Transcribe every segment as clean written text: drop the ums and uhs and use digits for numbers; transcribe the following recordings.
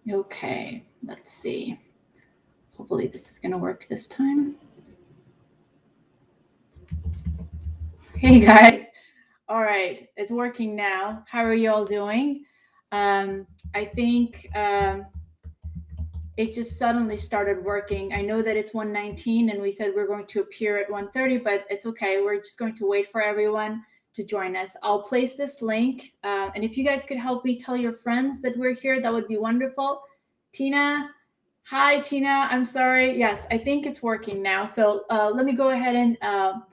Okay, let's see. Hopefully this is going to work this time. Hey guys. All right, it's working now. How are you all doing? I think it just suddenly started working. I know that it's 1:19 and we said we're going to appear at 1:30, but it's okay. We're just going to wait for everyone to join us. I'll place this link. And if you guys could help me tell your friends that we're here, that would be wonderful. Tina, hi, Tina. I'm sorry. Yes, I think it's working now. So let me go ahead and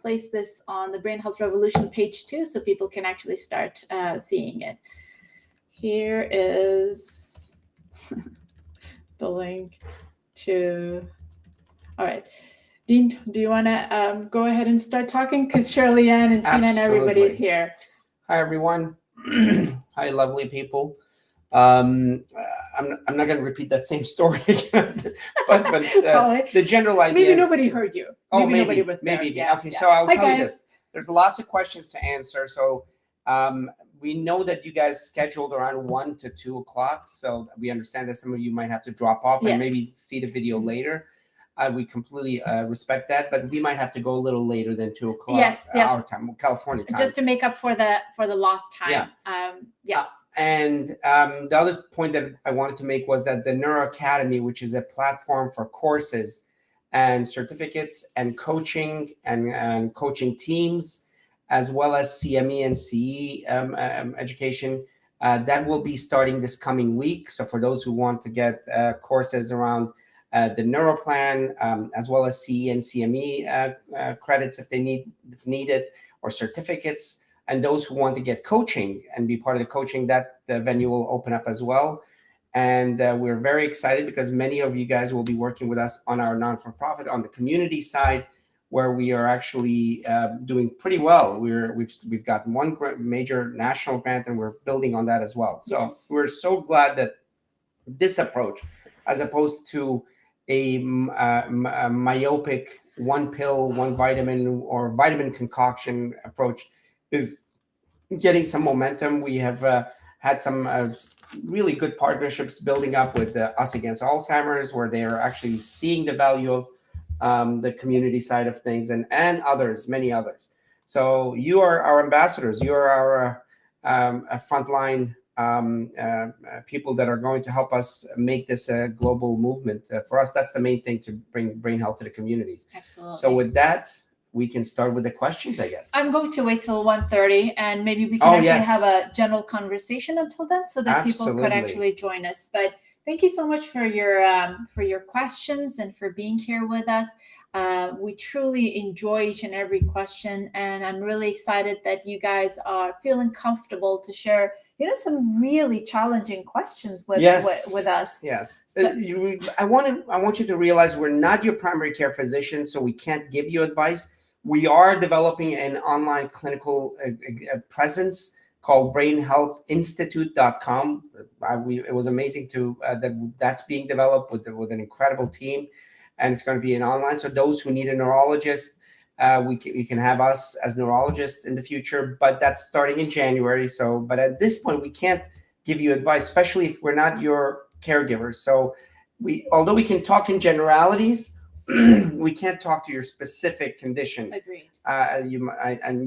place this on the Brain Health Revolution page too, so people can actually start seeing it. Here is the link to. All right. Dean, do you want to go ahead and start talking? Because Shirley Ann and Tina and everybody's here. Hi, everyone. Hi, lovely people. I'm not going to repeat that same story again, but it's, the general idea. Maybe nobody heard you. Maybe nobody was there. Maybe. Yeah, okay, yeah. So I'll tell you this. There's lots of questions to answer. So we know that you guys scheduled around 1 to 2 o'clock. So we understand that some of you might have to drop off and maybe see the video later. We completely respect that, but we might have to go a little later than 2 o'clock. Yes. Our time, California time, just to make up for the lost time. Yeah. Yes. And the other point that I wanted to make was that the Neuro Academy, which is a platform for courses and certificates and coaching and coaching teams, as well as CME and CE education, that will be starting this coming week. So for those who want to get courses around the NeuroPlan, as well as CE and CME credits if need it, or certificates, and those who want to get coaching and be part of the coaching, that the venue will open up as well. And we're very excited because many of you guys will be working with us on our non-for-profit, on the community side, where we are actually doing pretty well. We've got one major national grant, and we're building on that as well. So we're so glad that this approach, as opposed to a myopic one pill, one vitamin, or vitamin concoction approach, is getting some momentum. We have had some really good partnerships building up with Us Against Alzheimer's, where they are actually seeing the value of the community side of things, and others, many others. So you are our ambassadors. You are our frontline people that are going to help us make this a global movement. For us, that's the main thing, to bring brain health to the communities. Absolutely. So with that, we can start with the questions, I guess. I'm going to wait till 1:30, and maybe we can have a general conversation until then, so that people could actually join us. But thank you so much for your questions and for being here with us. We truly enjoy each and every question, and I'm really excited that you guys are feeling comfortable to share, some really challenging questions with us. Yes. So, I want you to realize we're not your primary care physician, so we can't give you advice. We are developing an online clinical presence called brainhealthinstitute.com. It was amazing that's being developed with an incredible team, and it's going to be an online. So those who need a neurologist, we can have us as neurologists in the future, but that's starting in January. So, but at this point, we can't give you advice, especially if we're not your caregivers. So although we can talk in generalities, we can't talk to your specific condition. Agreed. And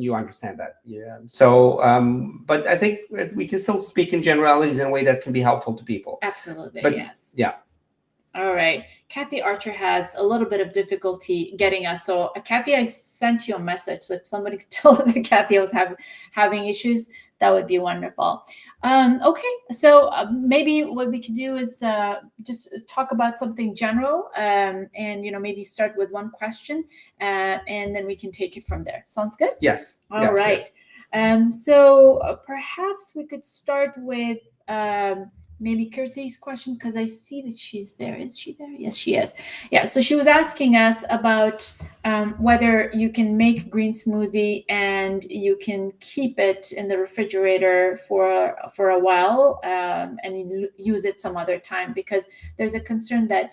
you understand that. Yeah. So, but I think we can still speak in generalities in a way that can be helpful to people. Absolutely. But, yes. Yeah. All right. Kathy Archer has a little bit of difficulty getting us. So Kathy, I sent you a message. So if somebody could tell that Kathy was having issues, that would be wonderful. Okay. So maybe what we could do is just talk about something general, and, maybe start with one question, and then we can take it from there. Sounds good? Yes. All right. Yes. So perhaps we could start with maybe Kirti's question, because I see that she's there. Is she there? Yes, she is. Yeah. So she was asking us about whether you can make green smoothie and you can keep it in the refrigerator for a while, and you use it some other time, because there's a concern that,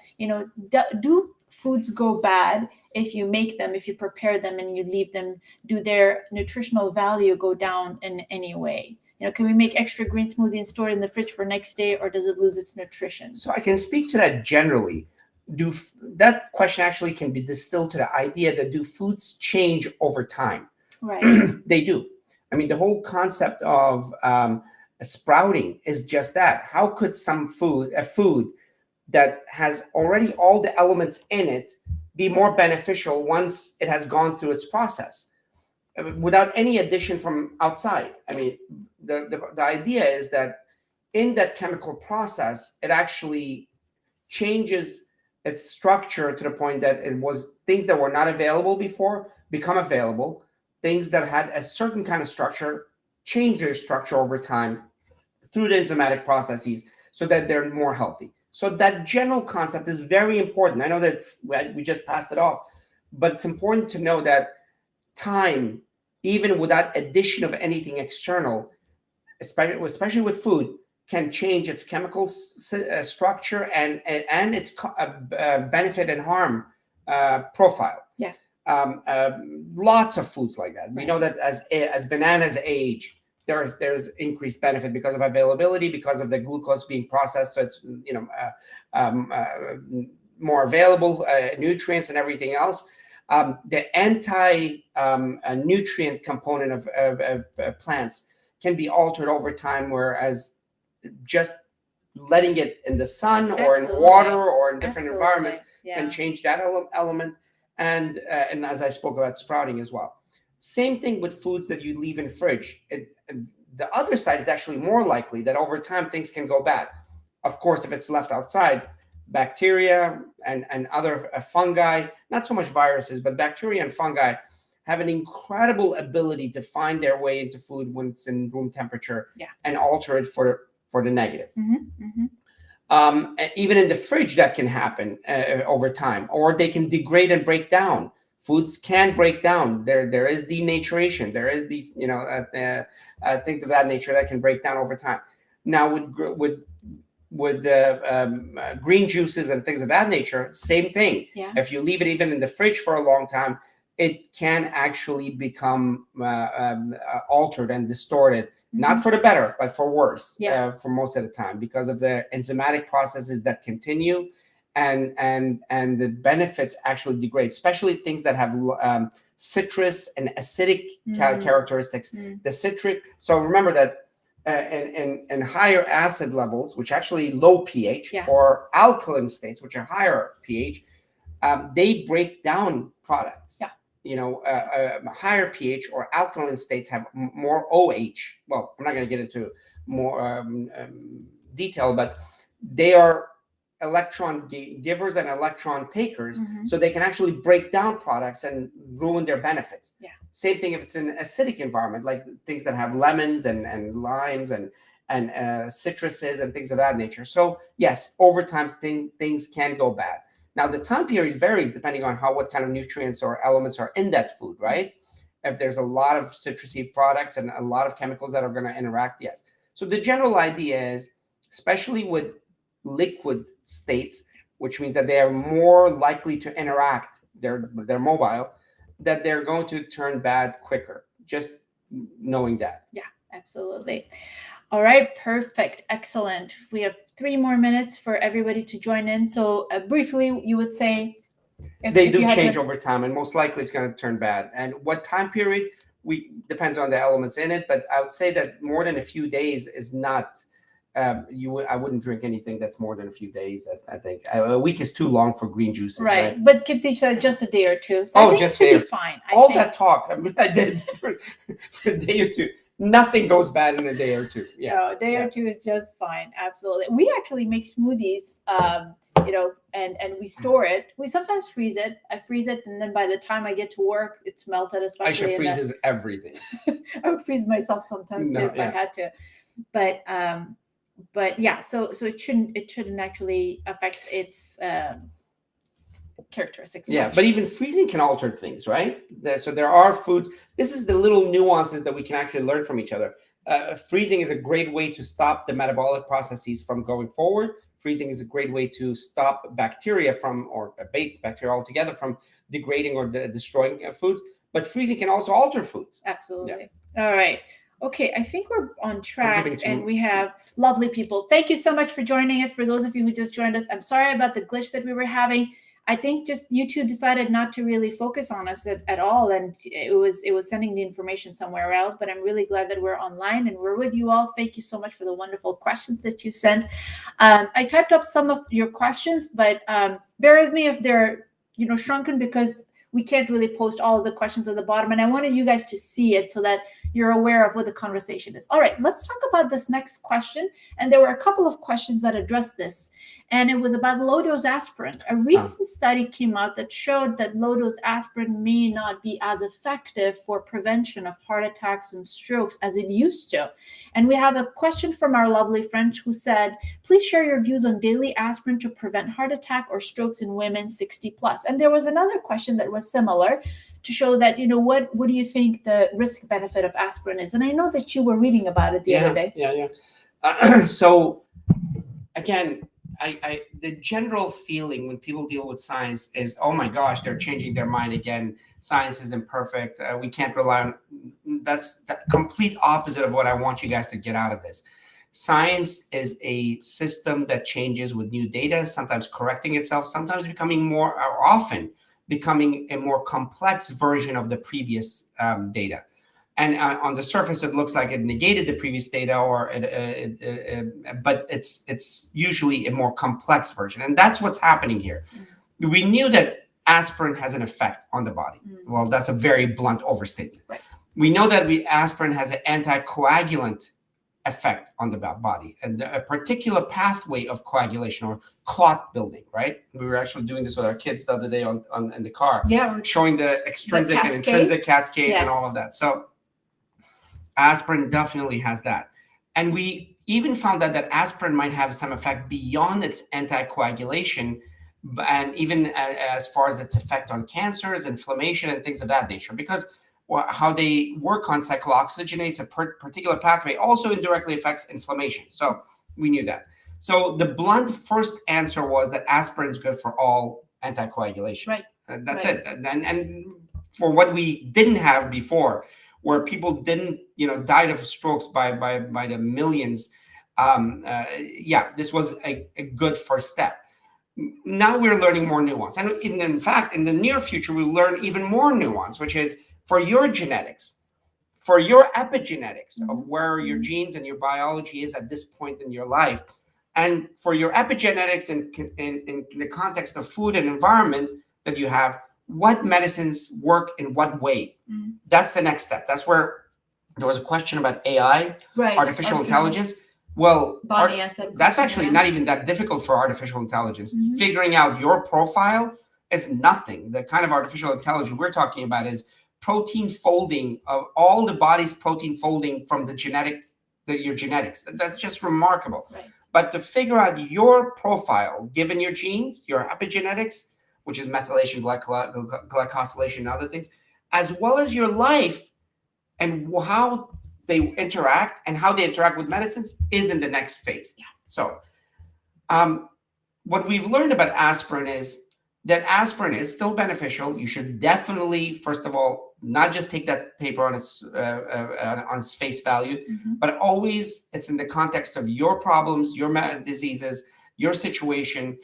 do foods go bad if you make them, if you prepare them and you leave them? Do their nutritional value go down in any way? can we make extra green smoothie and store it in the fridge for next day, or does it lose its nutrition? So I can speak to that generally. That question actually can be distilled to the idea that do foods change over time? Right. They do. I mean, the whole concept of sprouting is just that. How could a food that has already all the elements in it, be more beneficial once it has gone through its process without any addition from outside? I mean, the idea is that in that chemical process, it actually changes its structure to the point that it was things that were not available before become available. Things that had a certain kind of structure change their structure over time through the enzymatic processes so that they're more healthy. So that general concept is very important. I know that we just passed it off, but it's important to know that time, even without addition of anything external, especially with food, can change its chemical structure and its benefit and harm profile. Yeah. Lots of foods like that. We know that as bananas age, there's increased benefit because of availability, because of the glucose being processed, so it's more available nutrients and everything else. The anti-nutrient component of plants can be altered over time, whereas just letting it in the sun or in water or in different environments can change that element. And as I spoke about sprouting as well. Same thing with foods that you leave in fridge. The other side is actually more likely that over time things can go bad. Of course, if it's left outside, bacteria and other fungi, not so much viruses, but bacteria and fungi have an incredible ability to find their way into food when it's in room temperature and alter it for the negative. Even in the fridge, that can happen over time, or they can degrade and break down. Foods can break down. There is denaturation. There is these, things of that nature that can break down over time. Now, with green juices and things of that nature, same thing. Yeah. If you leave it even in the fridge for a long time, it can actually become altered and distorted. Not for the better, but for worse, for most of the time, because of the enzymatic processes that continue, and the benefits actually degrade, especially things that have citrus and acidic characteristics. The citric. So remember that in higher acid levels, which actually low pH, or alkaline states, which are higher pH, they break down products. Yeah. Higher pH or alkaline states have more OH. Well, I'm not going to get into more detail, but they are electron givers and electron takers, so they can actually break down products and ruin their benefits. Yeah. Same thing if it's in an acidic environment, like things that have lemons and limes and citruses and things of that nature. So yes, over time things can go bad. Now, the time period varies depending on what kind of nutrients or elements are in that food, right? If there's a lot of citrusy products and a lot of chemicals that are going to interact, yes. So the general idea is, especially with liquid states, which means that they are more likely to interact, they're mobile, that they're going to turn bad quicker, just knowing that. Yeah, absolutely. All right, perfect, excellent. We have 3 more minutes for everybody to join in. So briefly, you would say they do change over time, and most likely it's going to turn bad. And what time period depends on the elements in it, but I would say that more than a few days is not. I wouldn't drink anything that's more than a few days. I think a week is too long for green juices. Right? But Kipti said just a day or two. So I think just it should be fine. That talk, I did for a day or two. Nothing goes bad in a day or two. Yeah. No, a day or two is just fine. Absolutely. We actually make smoothies, and we store it. We sometimes freeze it. I freeze it, and then by the time I get to work, it's melted. Especially Aisha freezes everything. I would freeze myself sometimes too if I had to. But yeah, so it shouldn't actually affect its characteristics. Yeah, much. But even freezing can alter things, right? So there are foods. This is the little nuances that we can actually learn from each other. Freezing is a great way to stop the metabolic processes from going forward. Freezing is a great way to stop bacteria or abate bacteria altogether from degrading or destroying foods. But freezing can also alter foods. Absolutely. Yeah. All right. Okay, I think we're on giving track to- and we have lovely people. Thank you so much for joining us. For those of you who just joined us, I'm sorry about the glitch that we were having. I think just YouTube decided not to really focus on us at all, and it was sending the information somewhere else. But I'm really glad that we're online and we're with you all. Thank you so much for the wonderful questions that you sent. I typed up some of your questions, but bear with me if they're shrunken, because we can't really post all of the questions at the bottom, and I wanted you guys to see it so that you're aware of what the conversation is. All right, let's talk about this next question. And there were a couple of questions that addressed this, and it was about low-dose aspirin. A recent study came out that showed that low-dose aspirin may not be as effective for prevention of heart attacks and strokes as it used to. And we have a question from our lovely friend who said, please share your views on daily aspirin to prevent heart attack or strokes in women 60 plus. And there was another question that was similar, to show that, what do you think the risk benefit of aspirin is? And I know that you were reading about it the other day. Yeah. So again, the general feeling when people deal with science is, oh my gosh, they're changing their mind again. Science isn't perfect. We can't rely on. That's the complete opposite of what I want you guys to get out of this. Science is a system that changes with new data, sometimes correcting itself, sometimes becoming more, or often becoming a more complex version of the previous data. And on the surface, it looks like it negated the previous data, but it's usually a more complex version. And that's what's happening here. We knew that aspirin has an effect on the body. Well, that's a very blunt overstatement. Right. We know that aspirin has an anticoagulant effect on the body, and a particular pathway of coagulation or clot building, right? We were actually doing this with our kids the other day in the car, showing the extrinsic and intrinsic cascades and all of that. So aspirin definitely has that. And we even found out that aspirin might have some effect beyond its anticoagulation, and even as far as its effect on cancers, inflammation, and things of that nature, because how they work on cyclooxygenase, a particular pathway, also indirectly affects inflammation. So we knew that. So the blunt first answer was that aspirin is good for all anticoagulation. Right. That's it. And for what we didn't have before, where people didn't, died of strokes by the millions, this was a good first step. Now we're learning more nuance. And in fact, in the near future, we'll learn even more nuance, which is for your genetics, for your epigenetics of where your genes and your biology is at this point in your life, and for your epigenetics in the context of food and environment that you have, what medicines work in what way. That's the next step. That's where there was a question about AI, artificial intelligence. Well, that's actually not even that difficult for artificial intelligence. Figuring out your profile is nothing. The kind of artificial intelligence we're talking about is protein folding of all the body's protein folding from your genetics. That's just remarkable. Right. But to figure out your profile, given your genes, your epigenetics, which is methylation, glycosylation, and other things, as well as your life and how they interact and how they interact with medicines, is in the next phase. Yeah. So what we've learned about aspirin is that aspirin is still beneficial. You should definitely, first of all, not just take that paper on its face value, but always it's in the context of your problems, your diseases, your situation,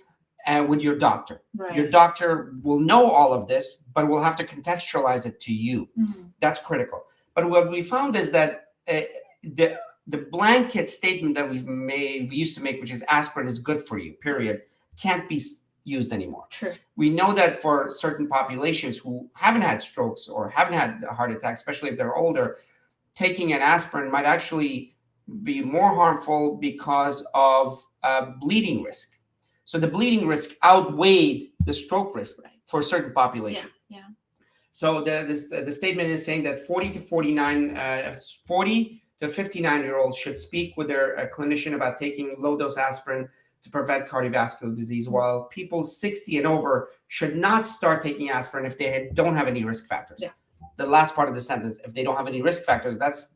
and with your doctor. Right. Your doctor will know all of this, but will have to contextualize it to you. That's critical. But what we found is that the blanket statement that we used to make, which is aspirin is good for you, period, can't be used anymore. True. We know that for certain populations who haven't had strokes or haven't had a heart attack, especially if they're older, taking an aspirin might actually be more harmful because of bleeding risk. So the bleeding risk outweighed the stroke risk for a certain population. Yeah. So the statement is saying that 40 to 59-year-olds should speak with their clinician about taking low-dose aspirin to prevent cardiovascular disease, while people 60 and over should not start taking aspirin if they don't have any risk factors. Yeah. The last part of the sentence, if they don't have any risk factors, that's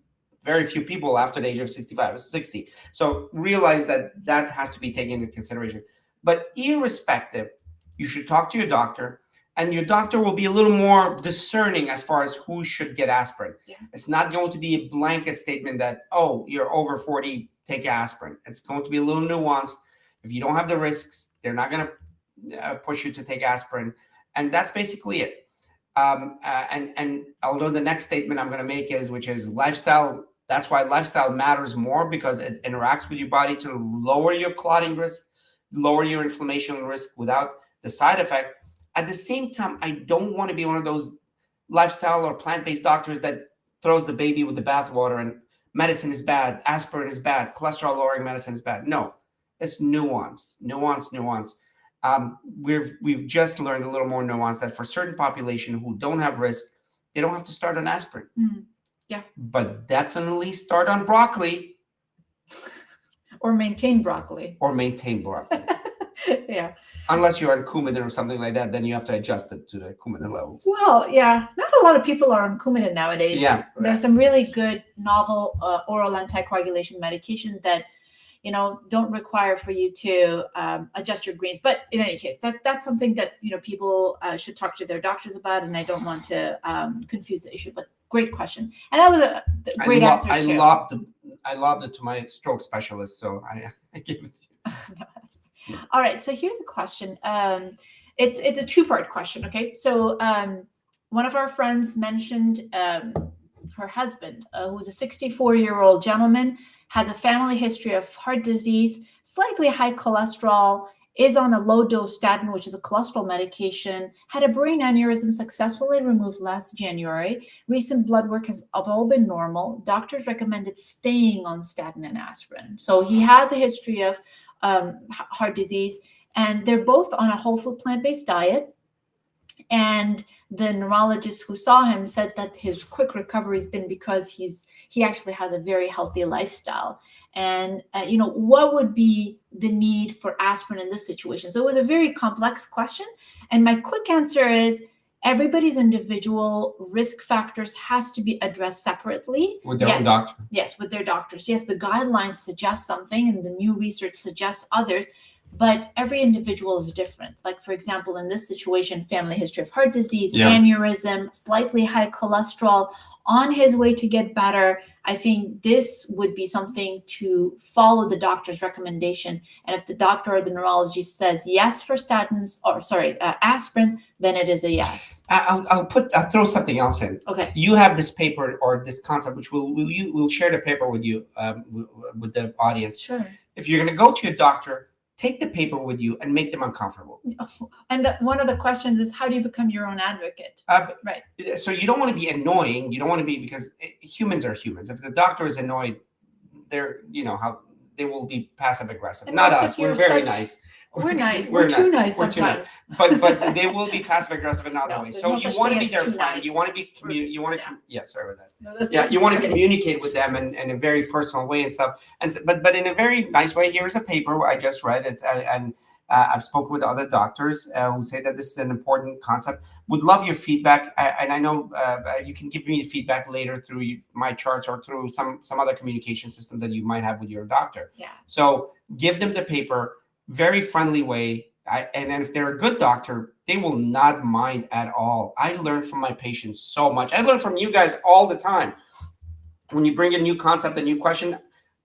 very few people after the age of 65, 60. So realize that has to be taken into consideration. But irrespective, you should talk to your doctor and your doctor will be a little more discerning as far as who should get aspirin. Yeah. It's not going to be a blanket statement that, oh, you're over 40, take aspirin. It's going to be a little nuanced. If you don't have the risks, they're not going to push you to take aspirin. And that's basically it. And although the next statement I'm going to make which is lifestyle, that's why lifestyle matters more, because it interacts with your body to lower your clotting risk, lower your inflammation risk without the side effect. At the same time, I don't want to be one of those lifestyle or plant-based doctors that throws the baby with the bathwater and medicine is bad, aspirin is bad, cholesterol-lowering medicine is bad. No, it's nuance. We've just learned a little more nuance that for certain population who don't have risk, they don't have to start on aspirin. Yeah. But definitely start on broccoli. Or maintain broccoli. Yeah. Unless you're on Coumadin or something like that, then you have to adjust it to the Coumadin levels. Well, yeah, not a lot of people are on Coumadin nowadays. Yeah. There's some really good novel oral anticoagulation medication that, don't require for you to adjust your greens. But in any case, that's something that, people should talk to their doctors about. And I don't want to confuse the issue, but great question. And that was a great answer too. I lobbed it to my stroke specialist, so I gave it to you. No, that's fine. All right, so here's a question. It's a two-part question. Okay, so one of our friends mentioned her husband, who was a 64-year-old gentleman, has a family history of heart disease, slightly high cholesterol, is on a low-dose statin, which is a cholesterol medication, had a brain aneurysm successfully removed last January. Recent blood work has all been normal. Doctors recommended staying on statin and aspirin. So he has a history of heart disease, and they're both on a whole food plant-based diet. And the neurologist who saw him said that his quick recovery has been because he actually has a very healthy lifestyle. And what would be the need for aspirin in this situation? So it was a very complex question. And my quick answer is everybody's individual risk factors has to be addressed separately. With their own doctor. Yes, with their doctors. Yes, the guidelines suggest something and the new research suggests others. But every individual is different. Like, for example, in this situation, family history of heart disease, aneurysm, slightly high cholesterol, on his way to get better. I think this would be something to follow the doctor's recommendation. And if the doctor or the neurologist says yes for statins, aspirin, then it is a yes. I'll throw something else in. Okay. You have this paper or this concept, which we'll share the paper with you, with the audience. Sure. If you're going to go to your doctor, take the paper with you and make them uncomfortable. And one of the questions is, how do you become your own advocate? Right. So you don't want to be annoying. You don't want to be, because humans are humans. If the doctor is annoyed, they will be passive aggressive. Not us. We're very nice. We're nice. We're too nice sometimes. But they will be passive aggressive in other ways. So you want to be their friend. Nice. You want to be you want to sorry about that. No, you want to communicate with them in a very personal way and stuff. But in a very nice way. Here's a paper I just read. I've spoken with other doctors who say that this is an important concept. Would love your feedback, and I know you can give me feedback later through my charts or through some other communication system that you might have with your doctor. Yeah. So give them the paper, very friendly way, and then if they're a good doctor, they will not mind at all. I learn from my patients so much. I learn from you guys all the time. When you bring a new concept, a new question,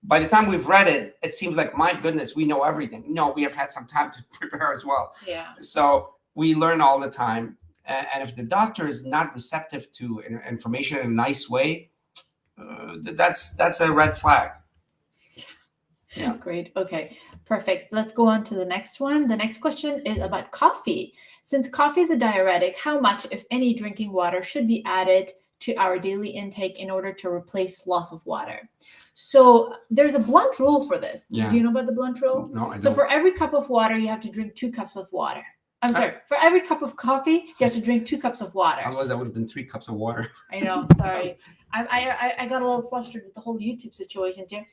by the time we've read it, it seems like, my goodness, we know everything. No, we have had some time to prepare as well. Yeah. So we learn all the time. And if the doctor is not receptive to information in a nice way, that's a red flag. Yeah. Great. Okay. Perfect. Let's go on to the next one. The next question is about coffee. Since coffee is a diuretic, how much, if any, drinking water should be added to our daily intake in order to replace loss of water? So there's a blunt rule for this. Yeah. Do you know about the blunt rule? No, I don't. So for every cup of water, you have to drink 2 cups of water. I'm sorry. For every cup of coffee, you have to drink 2 cups of water. Otherwise, that would have been 3 cups of water. I know. Sorry. I got a little flustered with the whole YouTube situation too.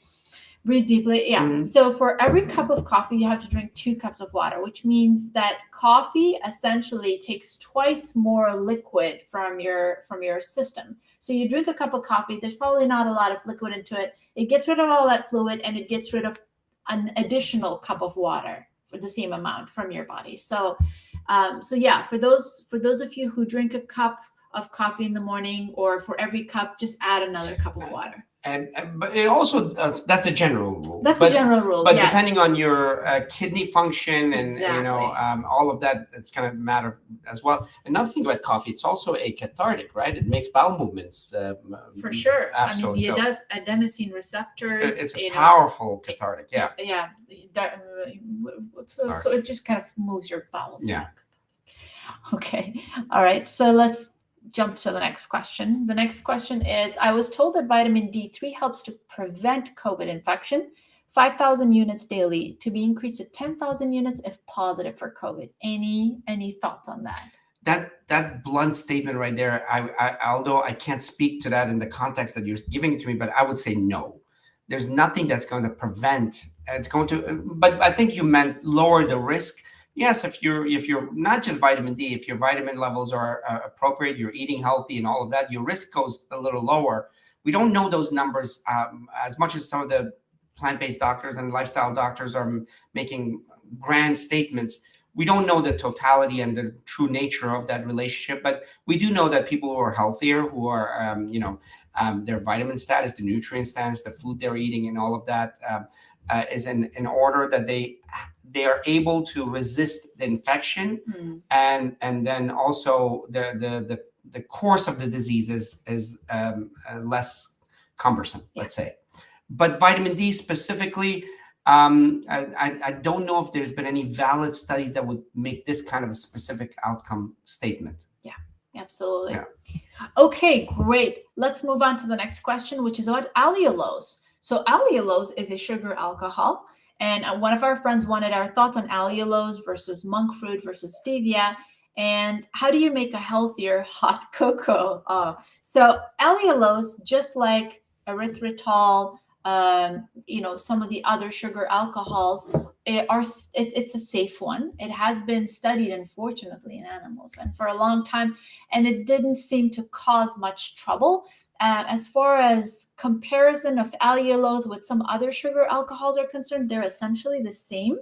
Breathe deeply. Yeah. Mm-hmm. So for every cup of coffee, you have to drink 2 cups of water, which means that coffee essentially takes twice more liquid from your system. So you drink a cup of coffee, there's probably not a lot of liquid into it. It gets rid of all that fluid and it gets rid of an additional cup of water. for the same amount from your body. So yeah, for those of you who drink a cup of coffee in the morning, or for every cup, just add another cup of water. And but it also that's the general rule. That's the general rule. But yes. depending on your kidney function and Exactly. all of that, it's going to matter as well. Another thing about coffee, it's also a cathartic, right? It makes bowel movements. For sure. Absolutely. I mean, the adenosine receptors. It's a powerful cathartic. Yeah. Yeah. So it just kind of moves your bowels. Yeah. Okay. All right. So let's jump to the next question. The next question is, I was told that vitamin D3 helps to prevent COVID infection, 5,000 units daily, to be increased to 10,000 units if positive for COVID. Any thoughts on that? That blunt statement right there, I although I can't speak to that in the context that you're giving it to me, but I would say no. There's nothing that's going to prevent. It's going to, but I think you meant lower the risk. Yes, if you're not just vitamin D, if your vitamin levels are appropriate, you're eating healthy and all of that, your risk goes a little lower. We don't know those numbers as much as some of the plant-based doctors and lifestyle doctors are making grand statements. We don't know the totality and the true nature of that relationship, but we do know that people who are healthier, who are, their vitamin status, the nutrient status, the food they're eating, and all of that is in order, that they are able to resist the infection, and then also the course of the disease is less cumbersome, let's say. But vitamin D specifically, I don't know if there's been any valid studies that would make this kind of a specific outcome statement. Yeah, absolutely. Yeah. Okay, great. Let's move on to the next question, which is about allulose. So allulose is a sugar alcohol. And one of our friends wanted our thoughts on allulose versus monk fruit versus stevia. And how do you make a healthier hot cocoa? So allulose, just like erythritol, some of the other sugar alcohols, it's a safe one. It has been studied, unfortunately, in animals and for a long time, and it didn't seem to cause much trouble. As far as comparison of allulose with some other sugar alcohols are concerned, they're essentially the same.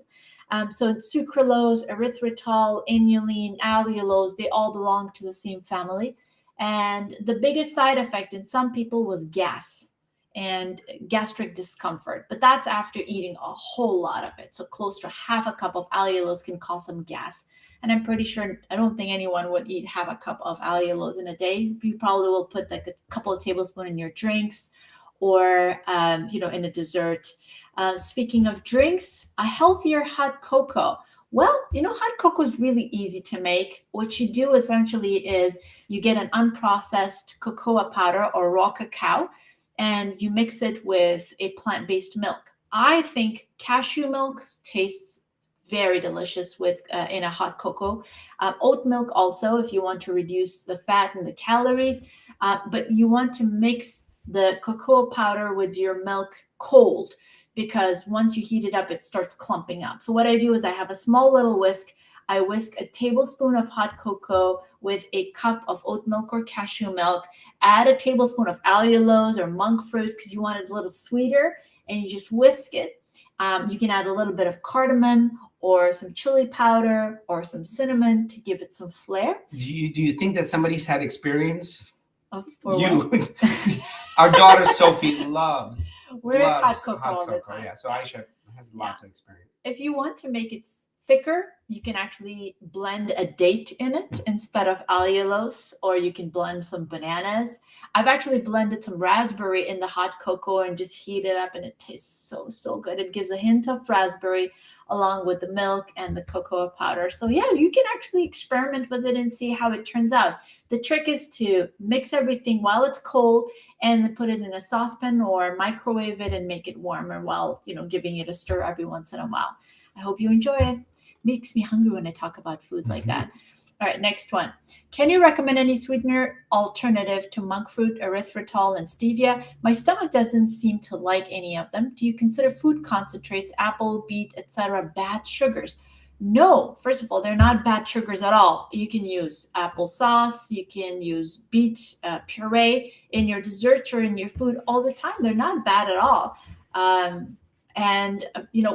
So sucralose, erythritol, inulin, allulose, they all belong to the same family. And the biggest side effect in some people was gas and gastric discomfort, but that's after eating a whole lot of it. So close to half a cup of allulose can cause some gas. And I'm pretty sure, I don't think anyone would eat half a cup of allulose in a day. You probably will put like a couple of tablespoons in your drinks, or, in a dessert. Speaking of drinks, a healthier hot cocoa. Well, hot cocoa is really easy to make. What you do essentially is you get an unprocessed cocoa powder or raw cacao, and you mix it with a plant-based milk. I think cashew milk tastes very delicious with in a hot cocoa. Oat milk also, if you want to reduce the fat and the calories. But you want to mix the cocoa powder with your milk cold, because once you heat it up, it starts clumping up. So what I do is I have a small little whisk. I whisk a tablespoon of hot cocoa with a cup of oat milk or cashew milk, add a tablespoon of allulose or monk fruit because you want it a little sweeter, and you just whisk it. You can add a little bit of cardamom or some chili powder or some cinnamon to give it some flair. Do you think that somebody's had experience? You. Our daughter Sophie loves hot cocoa all the time. Yeah, so Aisha has lots of experience. If you want to make it thicker, you can actually blend a date in it instead of allulose, or you can blend some bananas. I've actually blended some raspberry in the hot cocoa and just heat it up, and it tastes so good. It gives a hint of raspberry along with the milk and the cocoa powder. So yeah, you can actually experiment with it and see how it turns out. The trick is to mix everything while it's cold and put it in a saucepan or microwave it and make it warmer while, giving it a stir every once in a while. I hope you enjoy it. Makes me hungry when I talk about food like that. All right, next one. Can you recommend any sweetener alternative to monk fruit, erythritol, and stevia? My stomach doesn't seem to like any of them. Do you consider food concentrates, apple, beet, etc., bad sugars? No. First of all, they're not bad sugars at all. You can use applesauce. You can use beet puree in your desserts or in your food all the time. They're not bad at all. And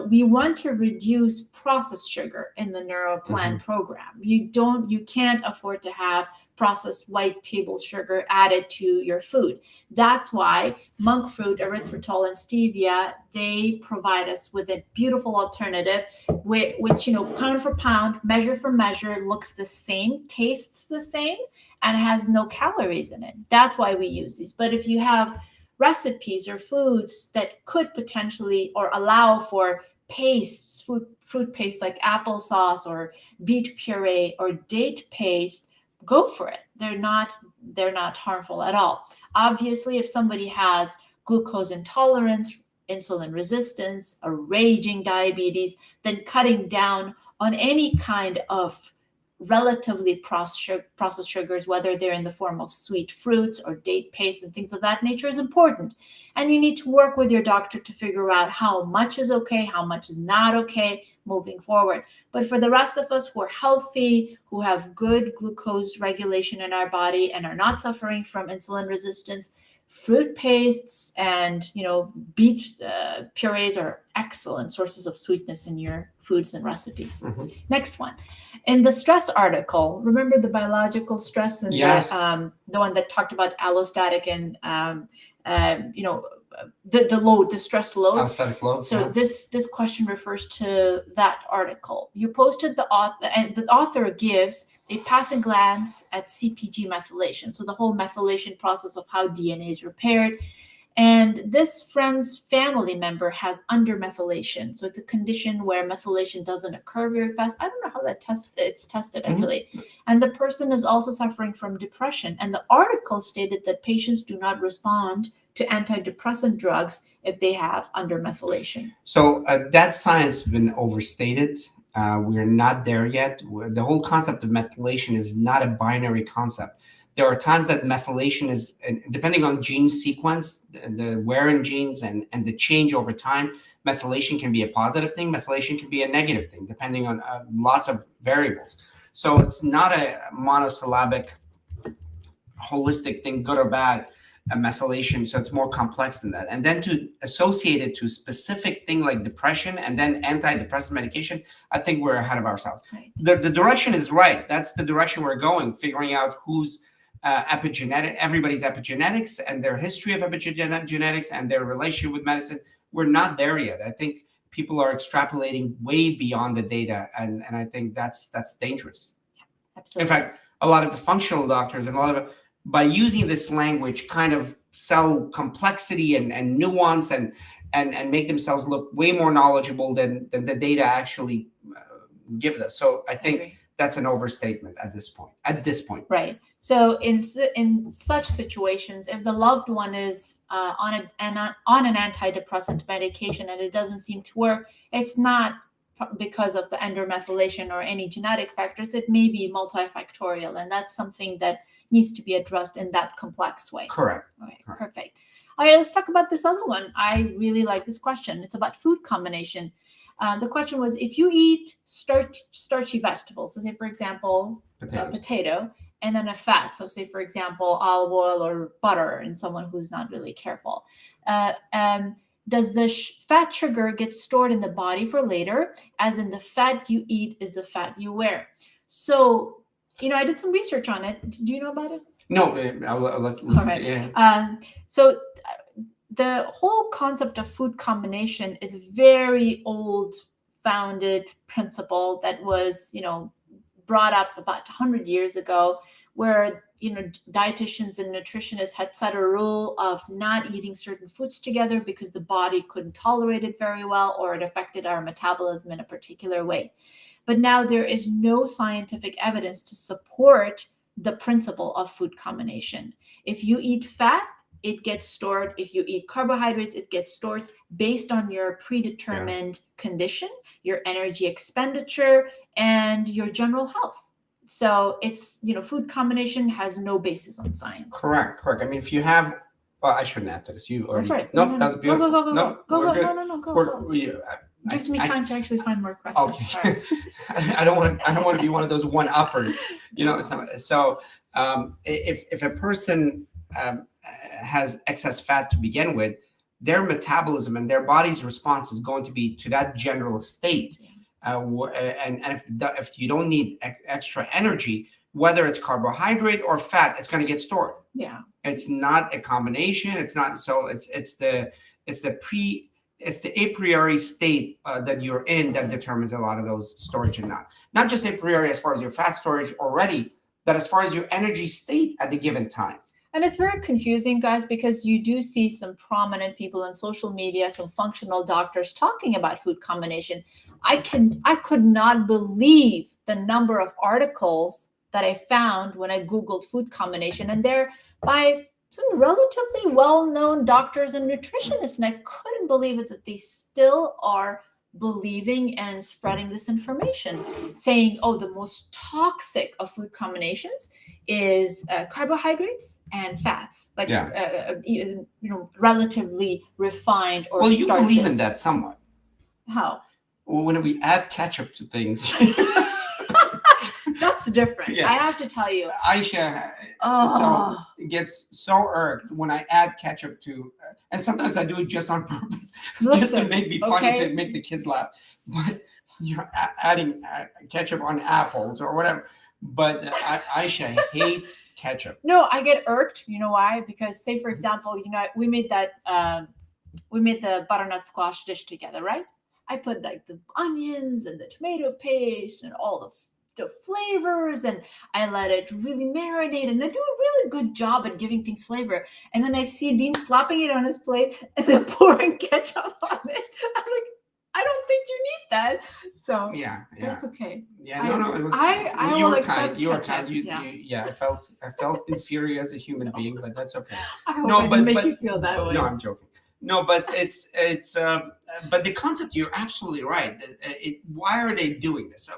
we want to reduce processed sugar in the NeuroPlan program. You can't afford to have processed white table sugar added to your food. That's why monk fruit, erythritol, and stevia, they provide us with a beautiful alternative, which pound for pound, measure for measure, looks the same, tastes the same, and has no calories in it. That's why we use these. But if you have recipes or foods that could potentially or allow for pastes, fruit paste like applesauce or beet puree or date paste, go for it. They're not harmful at all. Obviously, if somebody has glucose intolerance, insulin resistance, or raging diabetes, then cutting down on any kind of relatively processed sugars, whether they're in the form of sweet fruits or date paste and things of that nature, is important. And you need to work with your doctor to figure out how much is okay, how much is not okay moving forward. But for the rest of us who are healthy, who have good glucose regulation in our body and are not suffering from insulin resistance, fruit pastes and beet purees are excellent sources of sweetness in your foods and recipes. Next one, in the stress article, remember the biological stress and Yes. the one that talked about allostatic and the load, the stress load. Allostatic load. So this question refers to that article. You posted the author, and the author gives a passing glance at CpG methylation. So the whole methylation process of how DNA is repaired. And this friend's family member has undermethylation. So it's a condition where methylation doesn't occur very fast. I don't know how it's tested actually. And the person is also suffering from depression. And the article stated that patients do not respond to antidepressant drugs if they have undermethylation. So that science has been overstated. We're not there yet. The whole concept of methylation is not a binary concept. There are times that methylation is, depending on gene sequence, the wear in genes and the change over time, methylation can be a positive thing, methylation can be a negative thing, depending on lots of variables. So it's not a monosyllabic, holistic thing, good or bad, methylation. So it's more complex than that. And then to associate it to a specific thing like depression and then antidepressant medication, I think we're ahead of ourselves. Right. The direction is right. That's the direction we're going, figuring out who's epigenetic, everybody's epigenetics and their history of epigenetics and their relationship with medicine. We're not there yet. I think people are extrapolating way beyond the data, and I think that's dangerous. Yeah, absolutely. In fact, a lot of the functional doctors and a lot of, by using this language, kind of sell complexity and nuance and make themselves look way more knowledgeable than the data actually gives us. So I think that's an overstatement at this point. Right. So in such situations, if the loved one is on an antidepressant medication and it doesn't seem to work, it's not because of the undermethylation or any genetic factors. It may be multifactorial, and that's something that needs to be addressed in that complex way. Correct. Okay, perfect. All right, let's talk about this other one. I really like this question. It's about food combination. The question was, if you eat starchy vegetables, so say, for example, a potato, and then a fat, so say, for example, olive oil or butter in someone who's not really careful, does the fat sugar get stored in the body for later, as in the fat you eat is the fat you wear? So, I did some research on it. Do you know about it? No, I'll let you listen. All right. Yeah. So the whole concept of food combination is a very old founded principle that was, brought up about 100 years ago, where, dietitians and nutritionists had set a rule of not eating certain foods together because the body couldn't tolerate it very well, or it affected our metabolism in a particular way. But now there is no scientific evidence to support the principle of food combination. If you eat fat, it gets stored. If you eat carbohydrates, it gets stored based on your predetermined condition, your energy expenditure, and your general health. So it's, food combination has no basis on science. Correct. I mean, if you have, well, I shouldn't answer this. You already. Go for it. No, that was beautiful. Go. We're good. No. Gives me time to actually find more questions. Okay. I don't want to be one of those one-uppers, So if a person has excess fat to begin with, their metabolism and their body's response is going to be to that general state. And if you don't need extra energy, whether it's carbohydrate or fat, it's going to get stored. Yeah. It's not a combination. It's not. So it's the a priori state that you're in that determines a lot of those storage and not just a priori as far as your fat storage already, but as far as your energy state at the given time. And it's very confusing, guys, because you do see some prominent people in social media, some functional doctors talking about food combination. I could not believe the number of articles that I found when I Googled food combination, and they're by some relatively well-known doctors and nutritionists, and I couldn't believe it that they still are believing and spreading this information, saying, oh, the most toxic of food combinations is carbohydrates and fats, like relatively refined or well, you starches. believe in that somewhat. How? Well, when we add ketchup to things. That's different. Yeah. I have to tell you. Aisha so gets so irked when I add ketchup to, and sometimes I do it just on purpose, just to make me funny, to make the kids laugh. But you're adding ketchup on apples or whatever. But Aisha hates ketchup. No, I get irked. You know why? Because say, for example, we made the butternut squash dish together, right? I put like the onions and the tomato paste and all the flavors, and I let it really marinate, and I do a really good job at giving things flavor. And then I see Dean slapping it on his plate and then pouring ketchup on it. I'm like, I don't think you need that. So yeah, that's okay. Yeah, no, it was. You were kind. You were kind. I felt inferior as a human being, but that's okay. I hope I didn't make you feel that way. No, I'm joking. No, but it's but the concept, you're absolutely right. Why are they doing this? So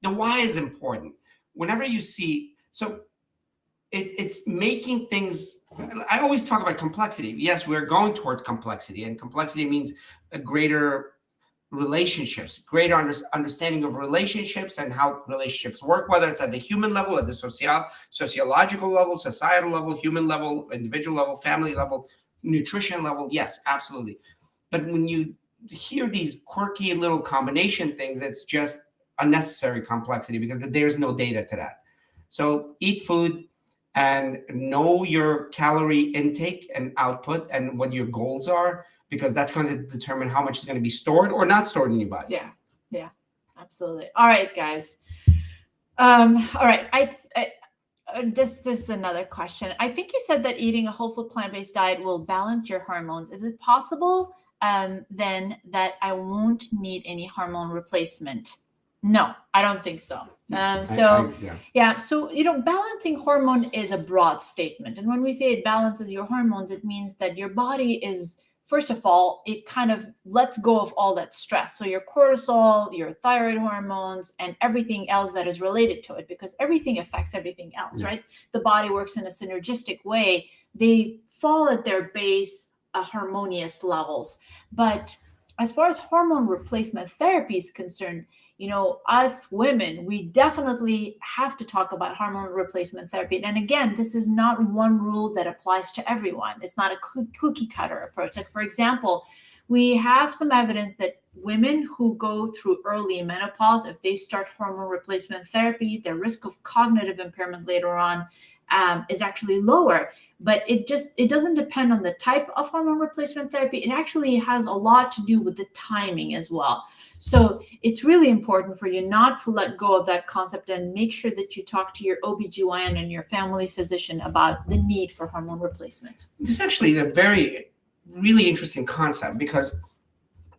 the why is important. Whenever you see, so it's making things. I always talk about complexity. Yes, we're going towards complexity, and complexity means a greater relationships, greater understanding of relationships and how relationships work, whether it's at the human level, at the sociological level, societal level, human level, individual level, family level, nutrition level. Yes, absolutely. But when you hear these quirky little combination things, it's just unnecessary complexity because there's no data to that. So eat food and know your calorie intake and output and what your goals are, because that's going to determine how much is going to be stored or not stored in your body. Yeah, absolutely. All right, guys. All right. This is another question. I think you said that eating a whole food plant-based diet will balance your hormones. Is it possible then that I won't need any hormone replacement? No, I don't think so. So balancing hormone is a broad statement. And when we say it balances your hormones, it means that your body is, first of all, it kind of lets go of all that stress. So your cortisol, your thyroid hormones, and everything else that is related to it, because everything affects everything else, right? The body works in a synergistic way. They fall at their base harmonious levels. But as far as hormone replacement therapy is concerned, us women, we definitely have to talk about hormone replacement therapy. And again, this is not one rule that applies to everyone. It's not a cookie cutter approach. Like, for example, we have some evidence that women who go through early menopause, if they start hormone replacement therapy, their risk of cognitive impairment later on is actually lower. But it doesn't depend on the type of hormone replacement therapy. It actually has a lot to do with the timing as well. So it's really important for you not to let go of that concept and make sure that you talk to your OBGYN and your family physician about the need for hormone replacement. This actually is a very, really interesting concept, because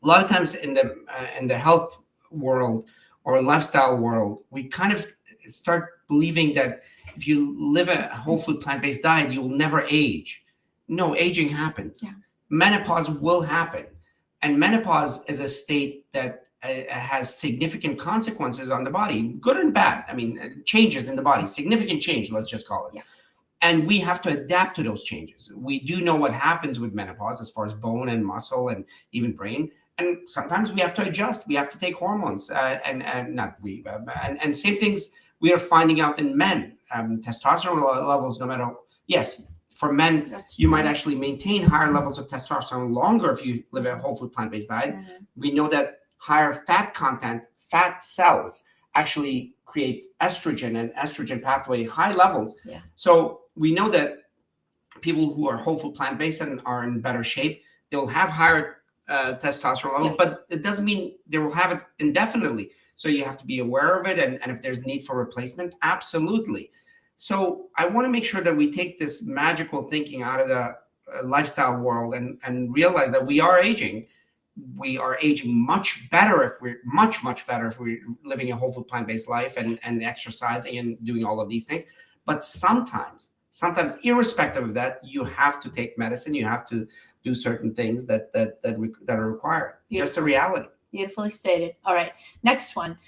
a lot of times in the health world or lifestyle world, we kind of start believing that if you live a whole food plant-based diet, you will never age. No, aging happens. Yeah. Menopause will happen. And menopause is a state that has significant consequences on the body, good and bad. I mean, changes in the body, significant change, let's just call it. Yeah. And we have to adapt to those changes. We do know what happens with menopause as far as bone and muscle and even brain. And sometimes we have to adjust. We have to take hormones and same things we are finding out in men. Testosterone levels, no matter, yes, For men, That's you true. might actually maintain higher levels of testosterone longer if you live a whole food plant-based diet. We know that higher fat content, fat cells, actually create estrogen and estrogen pathway high levels. Yeah. So we know that people who are whole food plant-based and are in better shape, they will have higher testosterone level, but it doesn't mean they will have it indefinitely. So you have to be aware of it, and if there's need for replacement, absolutely. So I want to make sure that we take this magical thinking out of the lifestyle world and realize that we are aging. We are aging much better if we're much better if we're living a whole food plant-based life and exercising and doing all of these things. But sometimes irrespective of that, you have to take medicine. You have to do certain things that are required. Just a reality. Beautifully stated. All right, next one.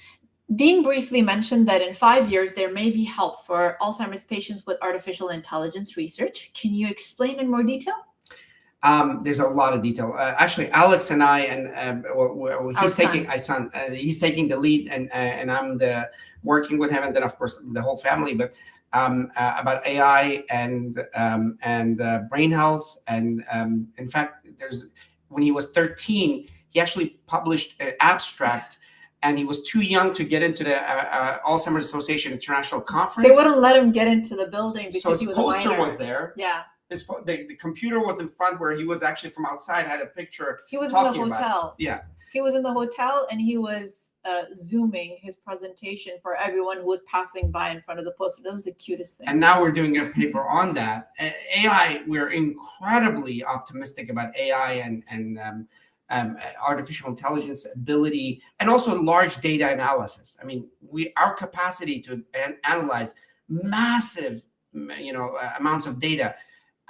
Dean briefly mentioned that in 5 years, there may be help for Alzheimer's patients with artificial intelligence research. Can you explain in more detail? There's a lot of detail. Actually, Alex and I, and he's taking the lead, and I'm working with him, and then of course the whole family. But about AI and brain health, and in fact, when he was 13, he actually published an abstract. And he was too young to get into the Alzheimer's Association International Conference. They wouldn't let him get into the building because his poster was there. Yeah. The computer was in front where he was actually from outside, had a picture. He was in the hotel. Yeah. He was in the hotel and he was Zooming his presentation for everyone who was passing by in front of the poster. That was the cutest thing. And now we're doing a paper on that. AI, we're incredibly optimistic about AI and artificial intelligence ability, and also large data analysis. I mean, our capacity to analyze massive, amounts of data,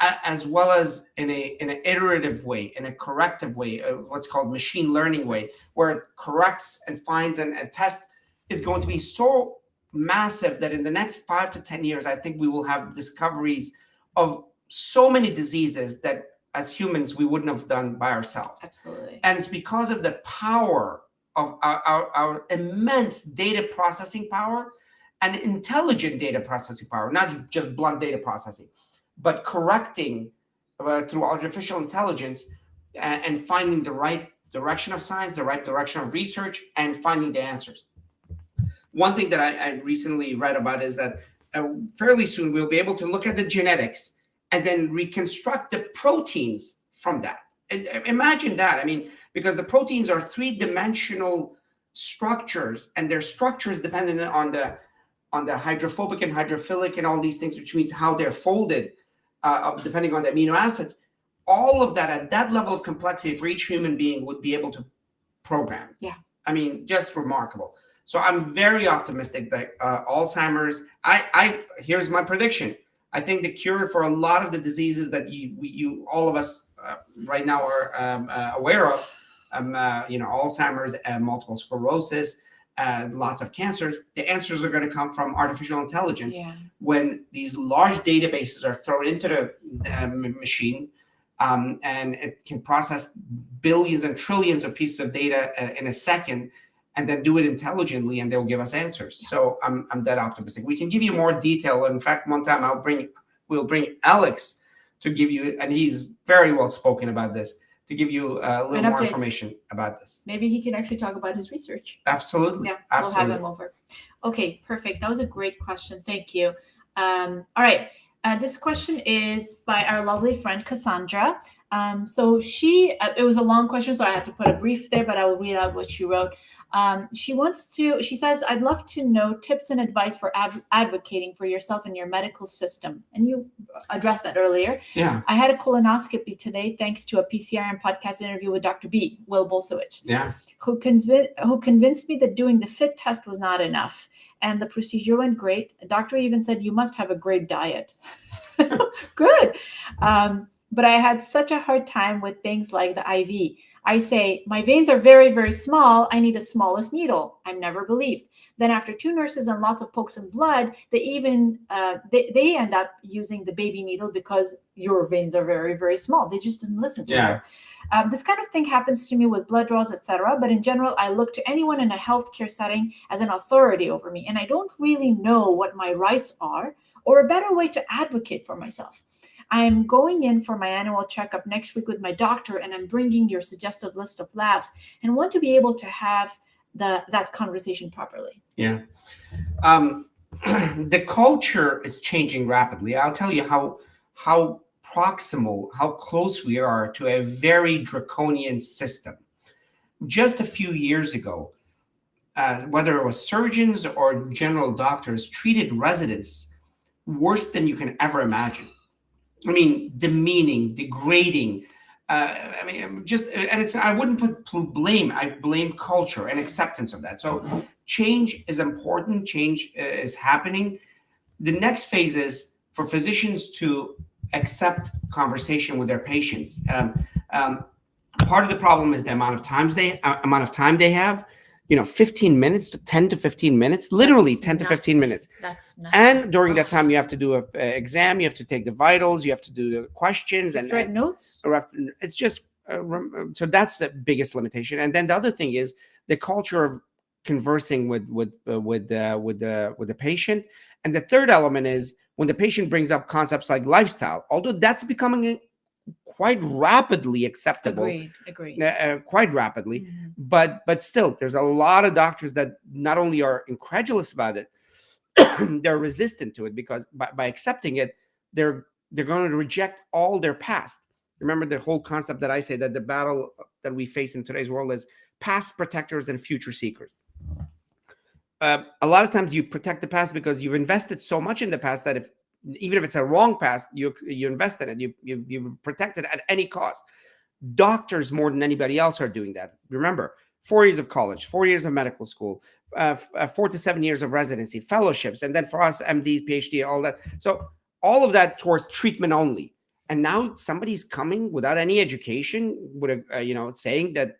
as well as in an iterative way, in a corrective way, what's called machine learning way, where it corrects and finds and tests, is going to be so massive that in the next 5 to 10 years, I think we will have discoveries of so many diseases that as humans, we wouldn't have done by ourselves. Absolutely. And it's because of the power of our immense data processing power and intelligent data processing power, not just blunt data processing, but correcting through artificial intelligence and finding the right direction of science, the right direction of research, and finding the answers. One thing that I recently read about is that fairly soon we'll be able to look at the genetics and then reconstruct the proteins from that. Imagine that. I mean, because the proteins are three-dimensional structures, and their structure is dependent on the hydrophobic and hydrophilic and all these things, which means how they're folded, depending on the amino acids. All of that at that level of complexity for each human being would be able to program. Yeah. I mean, just remarkable. So I'm very optimistic that Alzheimer's. Here's my prediction. I think the cure for a lot of the diseases that you all of us right now are aware of, Alzheimer's and multiple sclerosis, lots of cancers, the answers are going to come from artificial intelligence. Yeah. When these large databases are thrown into the machine, and it can process billions and trillions of pieces of data in a second, and then do it intelligently, and they'll give us answers. Yeah. So I'm that optimistic. We can give you more detail. In fact, one time we'll bring Alex to give you, and he's very well spoken about this, to give you a little more information about this. Maybe he can actually talk about his research. Absolutely. Yeah, absolutely. We'll have him over. Okay, perfect. That was a great question. Thank you. All right. This question is by our lovely friend Cassandra. So it was a long question, so I had to put a brief there, but I will read out what she wrote. She says, I'd love to know tips and advice for advocating for yourself in your medical system. And you addressed that earlier. Yeah. I had a colonoscopy today, thanks to a PCRM podcast interview with Dr. B, Will Bolsowich, who convinced me that doing the FIT test was not enough. And the procedure went great. The doctor even said, you must have a great diet. Good. But I had such a hard time with things like the IV. I say, my veins are very, very small. I need the smallest needle. I'm never believed. Then after 2 nurses and lots of pokes in blood, they even, they end up using the baby needle because your veins are very, very small. They just didn't listen to her. This kind of thing happens to me with blood draws, etc. But in general, I look to anyone in a healthcare setting as an authority over me. And I don't really know what my rights are or a better way to advocate for myself. I'm going in for my annual checkup next week with my doctor, and I'm bringing your suggested list of labs, and want to be able to have that conversation properly. Yeah. The culture is changing rapidly. I'll tell you how proximal, how close we are to a very draconian system. Just a few years ago, whether it was surgeons or general doctors, treated residents worse than you can ever imagine. I mean, demeaning, degrading. I mean, just and it's. I wouldn't put blame. I blame culture and acceptance of that. So, change is important. Change is happening. The next phase is for physicians to accept conversation with their patients. Part of the problem is the amount of time they have. 15 minutes to 10 to 15 minutes, literally That's 10 to nothing. 15 minutes. That's nothing. And during that time, you have to do an exam, you have to take the vitals, you have to do the questions, Just write notes. it's just so that's the biggest limitation. And then the other thing is the culture of conversing with the patient. And the third element is when the patient brings up concepts like lifestyle, although that's becoming quite rapidly acceptable. Agreed. Quite rapidly. Mhm. But still, there's a lot of doctors that not only are incredulous about it, they're resistant to it, because by accepting it, they're going to reject all their past. Remember the whole concept that I say, that the battle that we face in today's world is past protectors and future seekers. A lot of times you protect the past because you've invested so much in the past that even if it's a wrong past, you invest in it, you protect it at any cost. Doctors more than anybody else are doing that. Remember, 4 years of college, 4 years of medical school, 4 to 7 years of residency, fellowships, and then for us, MDs, PhD, all that. So all of that towards treatment only. And now somebody's coming without any education, with saying that,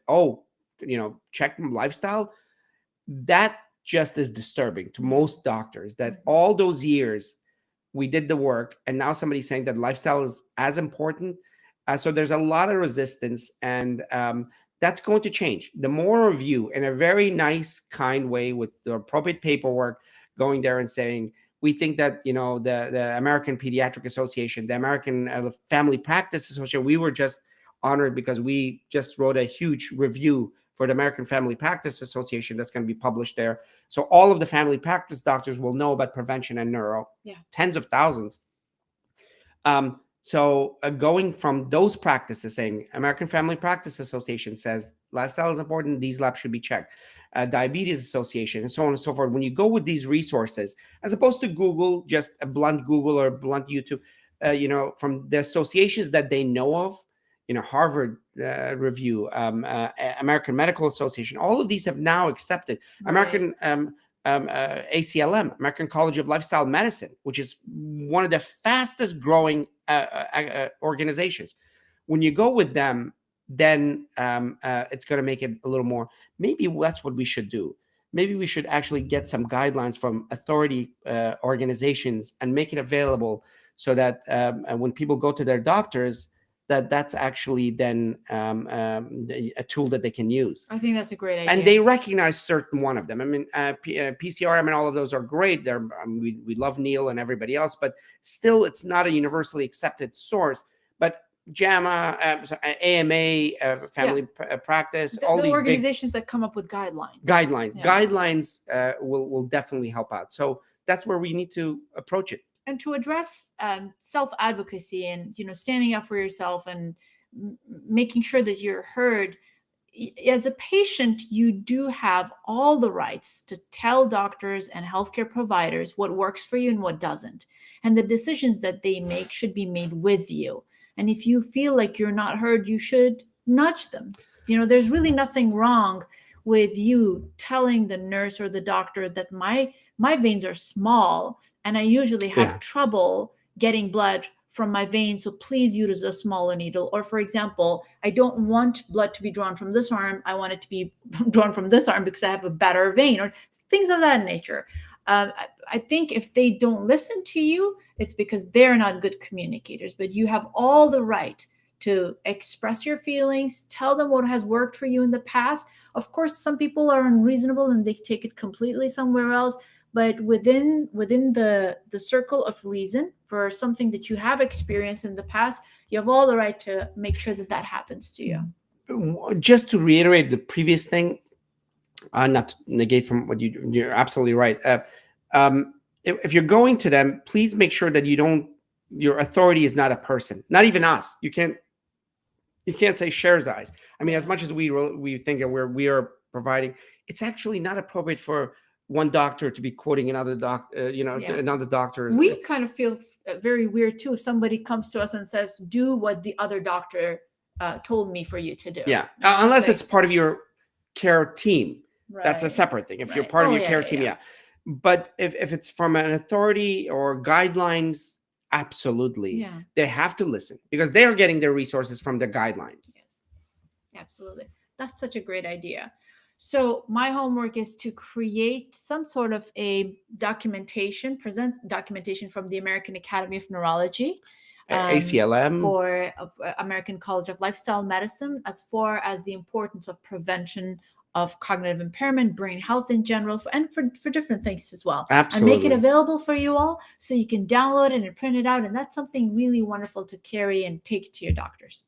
check lifestyle. That just is disturbing to most doctors, that all those years we did the work, and now somebody's saying that lifestyle is as important. So there's a lot of resistance, and that's going to change. The more of you, in a very nice, kind way, with the appropriate paperwork, going there and saying, we think that, the American Pediatric Association, the American Family Practice Association, we were just honored because we just wrote a huge review for the American Family Practice Association that's going to be published there. So all of the family practice doctors will know about prevention and neuro. Yeah. Tens of thousands. So going from those practices, saying American Family Practice Association says lifestyle is important, these labs should be checked. Diabetes Association, and so on and so forth. When you go with these resources, as opposed to Google, just a blunt Google or blunt YouTube, from the associations that they know of, Harvard Review, American Medical Association, all of these have now accepted. Right. American ACLM, American College of Lifestyle Medicine, which is one of the fastest growing organizations. When you go with them, then it's going to make it a little more. Maybe that's what we should do. Maybe we should actually get some guidelines from authority organizations and make it available, so that when people go to their doctors, that's actually then a tool that they can use. I think that's a great idea. And they recognize certain one of them. I mean, PCRM and all of those are great. We love Neil and everybody else, but still, it's not a universally accepted source. But JAMA, AMA, Family Practice, all the these organizations that come up with guidelines. Guidelines will definitely help out. So that's where we need to approach it. And to address self-advocacy and standing up for yourself and making sure that you're heard, as a patient, you do have all the rights to tell doctors and healthcare providers what works for you and what doesn't. And the decisions that they make should be made with you. And if you feel like you're not heard, you should nudge them. There's really nothing wrong with you telling the nurse or the doctor that my veins are small and I usually have trouble getting blood from my veins, so please use a smaller needle. Or for example, I don't want blood to be drawn from this arm, I want it to be drawn from this arm because I have a better vein, or things of that nature. I think if they don't listen to you, it's because they're not good communicators. But you have all the right to express your feelings, tell them what has worked for you in the past. Of course, some people are unreasonable and they take it completely somewhere else. But within the circle of reason, for something that you have experienced in the past, you have all the right to make sure that that happens to you. Just to reiterate the previous thing, not to negate from what you're absolutely right. If you're going to them, please make sure that your authority is not a person, not even us. You can't say Sherzai's. I mean, as much as we think that we are providing, it's actually not appropriate for one doctor to be quoting another another doctor. We kind of feel very weird too if somebody comes to us and says, do what the other doctor told me for you to do. Yeah, unless it's part of your care team. Right. That's a separate thing. If you're part of your care team, yeah. But if it's from an authority or guidelines, absolutely. Yeah. They have to listen because they are getting their resources from the guidelines. Yes, absolutely. That's such a great idea. So my homework is to create some sort of a present documentation from the American Academy of Neurology, ACLM, for American College of Lifestyle Medicine, as far as the importance of prevention of cognitive impairment, brain health in general, and for different things as well. Absolutely. And make it available for you all so you can download it and print it out. And that's something really wonderful to carry and take to your doctors.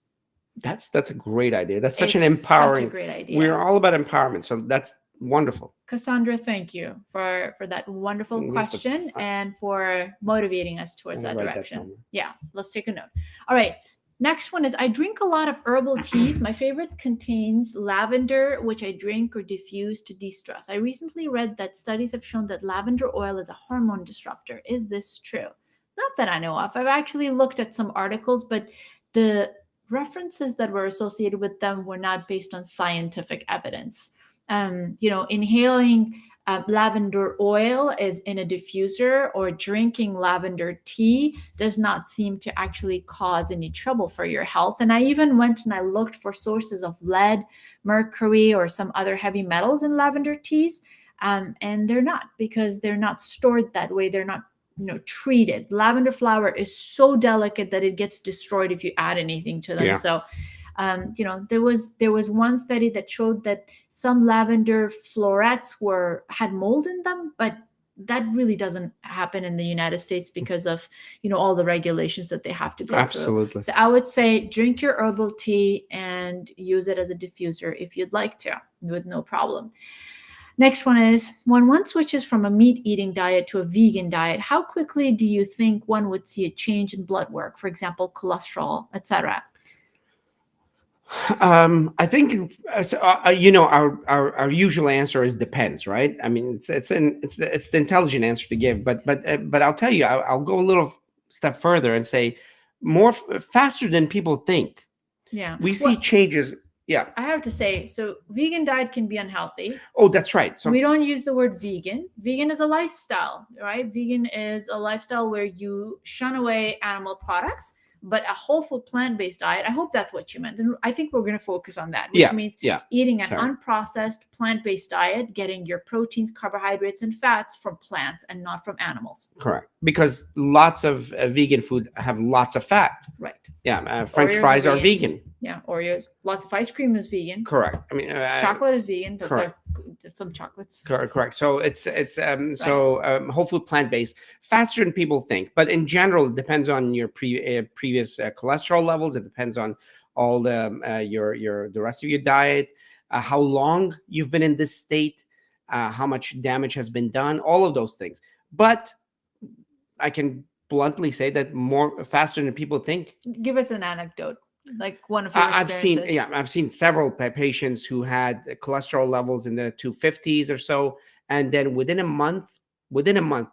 That's a great idea. That's such an empowering. Such a great idea. We're all about empowerment, so that's wonderful. Cassandra, thank you for that wonderful question and for motivating us towards that direction. Yeah, let's take a note. All right. Next one is, I drink a lot of herbal teas. My favorite contains lavender, which I drink or diffuse to de-stress. I recently read that studies have shown that lavender oil is a hormone disruptor. Is this true? Not that I know of. I've actually looked at some articles, but the references that were associated with them were not based on scientific evidence. Inhaling lavender oil is in a diffuser or drinking lavender tea does not seem to actually cause any trouble for your health. And I even went and I looked for sources of lead, mercury, or some other heavy metals in lavender teas. And they're not, because they're not stored that way. They're not treated. Lavender flower is so delicate that it gets destroyed if you add anything to them. Yeah. So there was one study that showed that some lavender florets had mold in them, but that really doesn't happen in the United States because of all the regulations that they have to go through. Absolutely. So I would say drink your herbal tea and use it as a diffuser if you'd like to, with no problem. Next one is, when one switches from a meat-eating diet to a vegan diet, how quickly do you think one would see a change in blood work, for example, cholesterol, etc.? I think our usual answer is depends, right? I mean, it's the intelligent answer to give, but I'll tell you, I'll go a little step further and say faster than people think. Yeah, we see changes. Yeah, I have to say, so vegan diet can be unhealthy. Oh, that's right. So we don't use the word vegan. Vegan is a lifestyle, right? Vegan is a lifestyle where you shun away animal products, but a whole food plant-based diet. I hope that's what you meant. And I think we're going to focus on that, which means eating an unprocessed plant-based diet, getting your proteins, carbohydrates, and fats from plants and not from animals. Correct. Because lots of vegan food have lots of fat. Right. Yeah. French fries are vegan. Yeah. Oreos. Lots of ice cream is vegan. Correct. I mean, chocolate is vegan. But correct. There's some chocolates. Correct. So it's whole food plant-based, faster than people think. But in general, it depends on your previous cholesterol levels. It depends on all the rest of your diet, how long you've been in this state, how much damage has been done, all of those things. But I can bluntly say that faster than people think. Give us an anecdote, like one of your experiences. I've seen several patients who had cholesterol levels in the 250s or so, and then within a month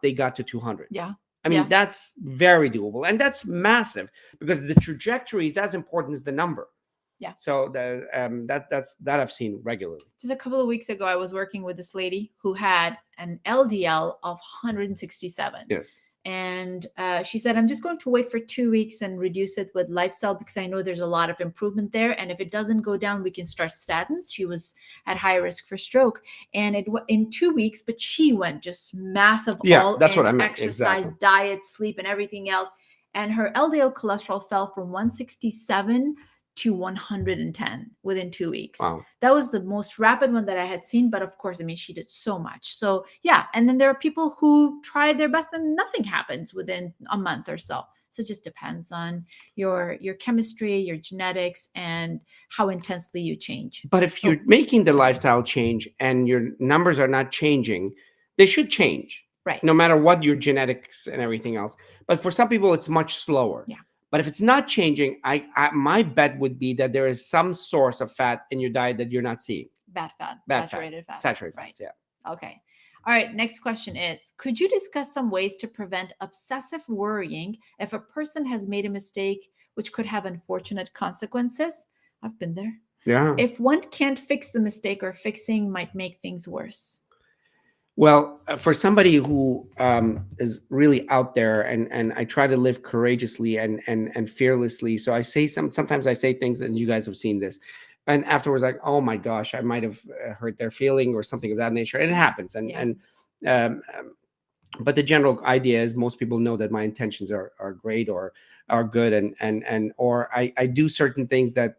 they got to 200. Yeah. I mean, that's very doable, and that's massive because the trajectory is as important as the number. Yeah. So that I've seen regularly. Just a couple of weeks ago, I was working with this lady who had an LDL of 167. Yes. And she said, I'm just going to wait for 2 weeks and reduce it with lifestyle because I know there's a lot of improvement there. And if it doesn't go down, we can start statins. She was at high risk for stroke. And in 2 weeks, but she went just massive. That's what I meant. Exercise, exactly. Diet, sleep, and everything else. And her LDL cholesterol fell from 167 to 110 within 2 weeks. Wow. That was the most rapid one that I had seen. But of course, I mean, she did so much. So yeah. And then there are people who try their best and nothing happens within a month or so. So it just depends on your chemistry, your genetics, and how intensely you change. But if you're making the lifestyle change and your numbers are not changing, they should change. Right. No matter what your genetics and everything else. But for some people, it's much slower. Yeah. But if it's not changing, my bet would be that there is some source of fat in your diet that you're not seeing. Bad fat. Saturated fat. Saturated right. fats, yeah. Okay. All right. Next question is, could you discuss some ways to prevent obsessive worrying if a person has made a mistake, which could have unfortunate consequences? I've been there. Yeah. If one can't fix the mistake, or fixing might make things worse. Well, for somebody who is really out there, and I try to live courageously and fearlessly. So I say sometimes I say things, and you guys have seen this, and afterwards, like, oh my gosh, I might have hurt their feeling or something of that nature. And it happens. But the general idea is most people know that my intentions are great or are good, and or I do certain things that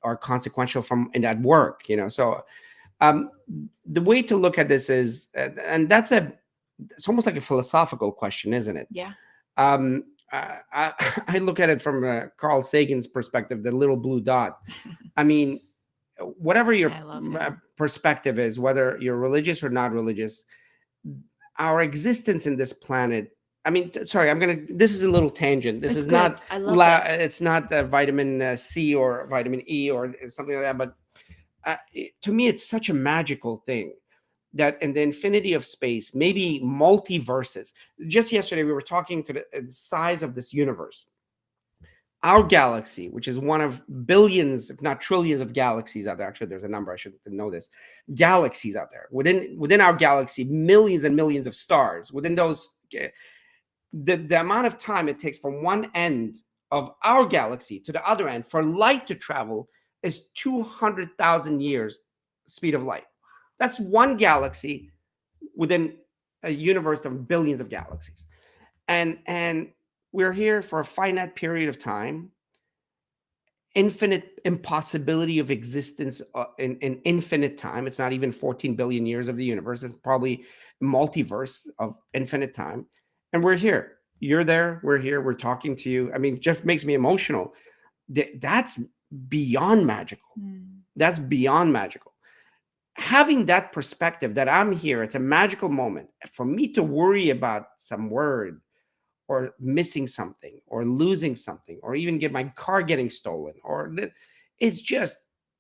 are consequential from in that work. So. The way to look at this is, and it's almost like a philosophical question, isn't it? Yeah. I look at it from Carl Sagan's perspective, the little blue dot. I mean, whatever your perspective is, whether you're religious or not religious, our existence in this planet. I mean, sorry, this is a little tangent. This is good. not, it's not vitamin C or vitamin E or something like that, but to me, it's such a magical thing that in the infinity of space, maybe multiverses. Just yesterday, we were talking to the size of this universe. Our galaxy, which is one of billions, if not trillions of galaxies out there. Actually, there's a number, I should know this. Galaxies out there. Within our galaxy, millions and millions of stars. Within those, the amount of time it takes from one end of our galaxy to the other end for light to travel is 200,000 years speed of light. That's one galaxy within a universe of billions of galaxies. And we're here for a finite period of time, infinite impossibility of existence in infinite time. It's not even 14 billion years of the universe. It's probably multiverse of infinite time. And we're here. You're there. We're here. We're talking to you. I mean, it just makes me emotional. That's beyond magical. That's beyond magical. Having that perspective that I'm here, it's a magical moment. For me to worry about some word or missing something or losing something or even get my car getting stolen, it's just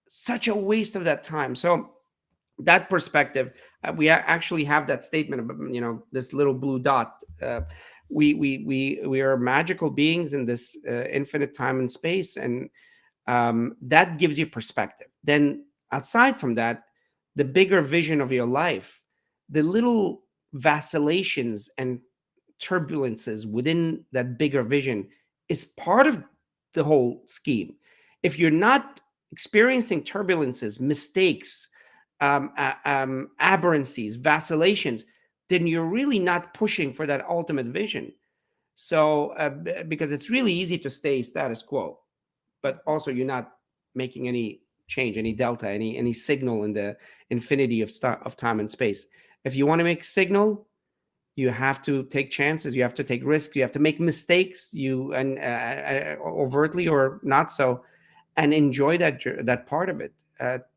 such a waste of that time. So that perspective, we actually have that statement about, this little blue dot. We are magical beings in this infinite time and space, and that gives you perspective. Then aside from that, the bigger vision of your life, the little vacillations and turbulences within that bigger vision is part of the whole scheme. If you're not experiencing turbulences, mistakes, aberrancies, vacillations, then you're really not pushing for that ultimate vision. So because it's really easy to stay status quo, but also you're not making any change, any delta, any signal in the infinity of time and space. If you want to make signal, you have to take chances, you have to take risks, you have to make mistakes, overtly or not so, and enjoy that part of it.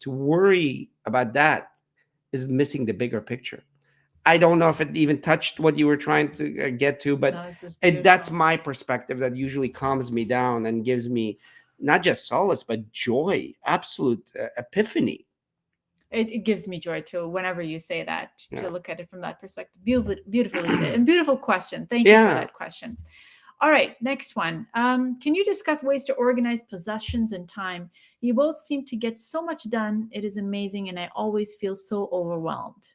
To worry about that is missing the bigger picture. I don't know if it even touched what you were trying to get to, but that's my perspective that usually calms me down and gives me not just solace, but joy, absolute epiphany. It gives me joy too, whenever you say that, to look at it from that perspective. Beautifully said, and beautiful question. Thank you for that question. All right, next one. Can you discuss ways to organize possessions and time? You both seem to get so much done. It is amazing, and I always feel so overwhelmed.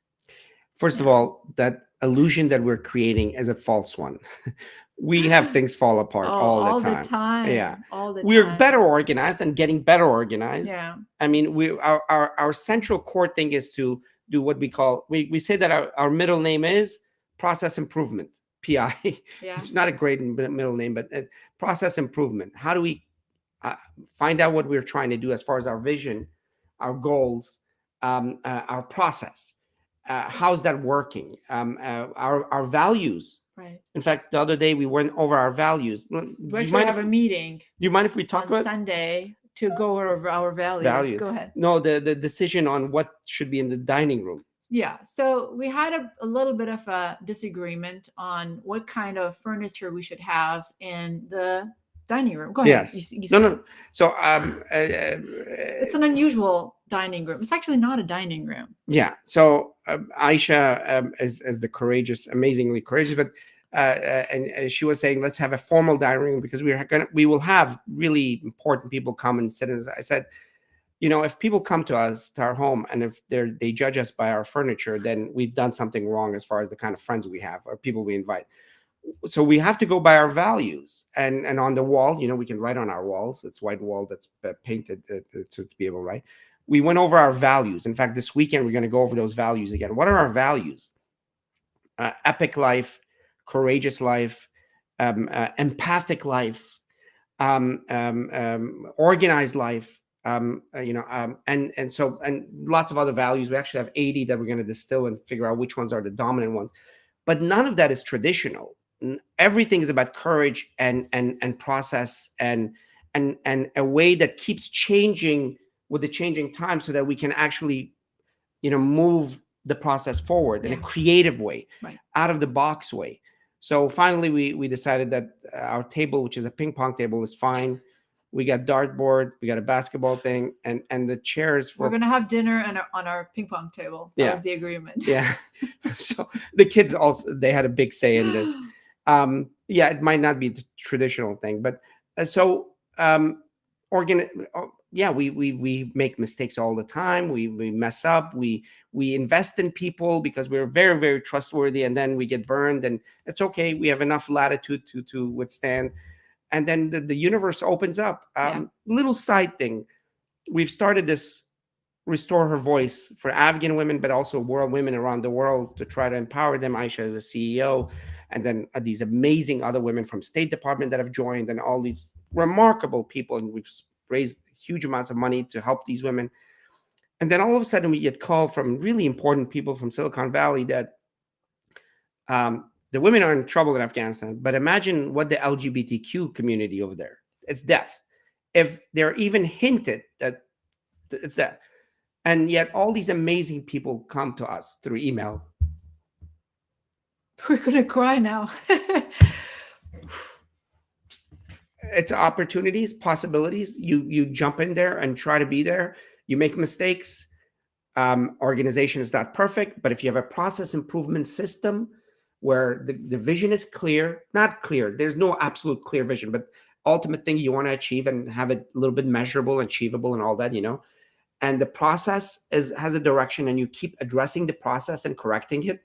First of all, that illusion that we're creating is a false one. We have things fall apart all the time. Yeah, all the time. We're better organized and getting better organized. Yeah. I mean, our central core thing is to do what we call, we say that our middle name is process improvement, PI. Yeah. It's not a great middle name, but process improvement. How do find out what we're trying to do as far as our vision, our goals, our process. How's that working? Our values. Right. In fact, the other day we went over our values. Do We actually have a meeting you mind if we talk on about Sunday to go over our values. values? Go ahead. No, the decision on what should be in the dining room. Yeah. So we had a little bit of a disagreement on what kind of furniture we should have in the dining room. Go ahead. Yes. You No, said no. So it's an unusual dining room. It's actually not a dining room. yeah. So Aisha is the courageous, amazingly courageous, but and she was saying, let's have a formal dining room because we will have really important people come and sit. I said, you know, if people come to us, to our home, and if they judge us by our furniture, then we've done something wrong as far as the kind of friends we have or people we invite. So we have to go by our values, and on the wall, you know, we can write on our walls. It's white wall that's painted to be able to write. We went over our values. In fact, this weekend we're going to go over those values again. What are our values? Epic life, courageous life, empathic life, organized life. And lots of other values. We actually have 80 that we're going to distill and figure out which ones are the dominant ones. But none of that is traditional. Everything is about courage and process and a way that keeps changing with the changing time, so that we can actually, you know, move the process forward in a creative way, right, out of the box way. So finally, we decided that our table, which is a ping pong table, is fine. We got dartboard, we got a basketball thing, and the chairs. We're gonna have dinner on our ping pong table. That was the agreement. Yeah. So the kids also, they had a big say in this. Yeah, it might not be the traditional thing, but we make mistakes all the time. We mess up. We invest in people because we're very, very trustworthy, and then we get burned, and it's okay. We have enough latitude to withstand. And then the universe opens up. Little side thing. We've started this Restore Her Voice for Afghan women, but also world women around the world, to try to empower them. Aisha is a CEO. And then these amazing other women from State Department that have joined, and all these remarkable people. And we've raised huge amounts of money to help these women. And then all of a sudden we get called from really important people from Silicon Valley that the women are in trouble in Afghanistan, but imagine what the LGBTQ community over there, it's death. If they're even hinted that it's death. And yet all these amazing people come to us through email. We're going to cry now. It's opportunities, possibilities. You jump in there and try to be there. You make mistakes. Organization is not perfect, but if you have a process improvement system where the vision is clear, not clear, there's no absolute clear vision, but ultimate thing you want to achieve and have it a little bit measurable, achievable, and all that, you know, and the process has a direction, and you keep addressing the process and correcting it.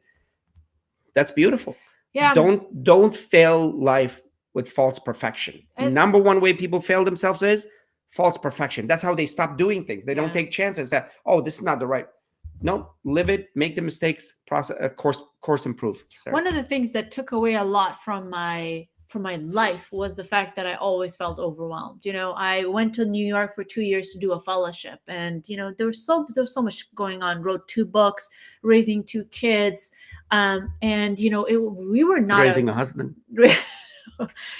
That's beautiful. Yeah. Don't fail life with false perfection. Number one way people fail themselves is false perfection. That's how they stop doing things. They don't take chances that, oh, this is not the right. No, live it, make the mistakes, process, course improve. Sorry. One of the things that took away a lot from my life was the fact that I always felt overwhelmed. You know, I went to New York for 2 years to do a fellowship, and you know, there was so much going on. Wrote 2 books, raising 2 kids, and you know, we were not raising a husband.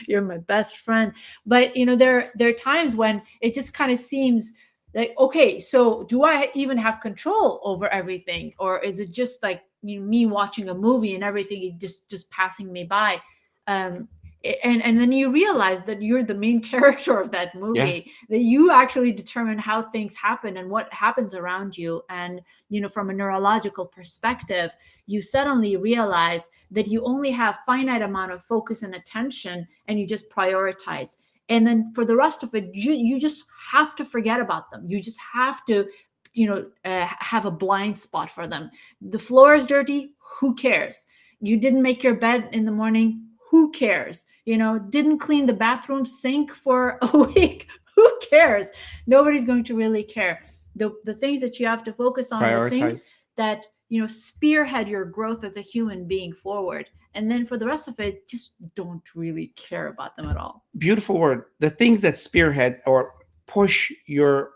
You're my best friend. But you know, there are times when it just kind of seems like, okay, so do I even have control over everything, or is it just like, you know, me watching a movie and everything just passing me by? And then you realize that you're the main character of that movie, that you actually determine how things happen and what happens around you. And, you know, from a neurological perspective, you suddenly realize that you only have finite amount of focus and attention, and you just prioritize. And then for the rest of it, you just have to forget about them. You just have to, you know, have a blind spot for them. The floor is dirty. Who cares? You didn't make your bed in the morning. Who cares? You know, didn't clean the bathroom sink for a week. Who cares? Nobody's going to really care. The things that you have to focus on, the things that spearhead your growth as a human being forward. And then for the rest of it, just don't really care about them at all. Beautiful word. The things that spearhead or push your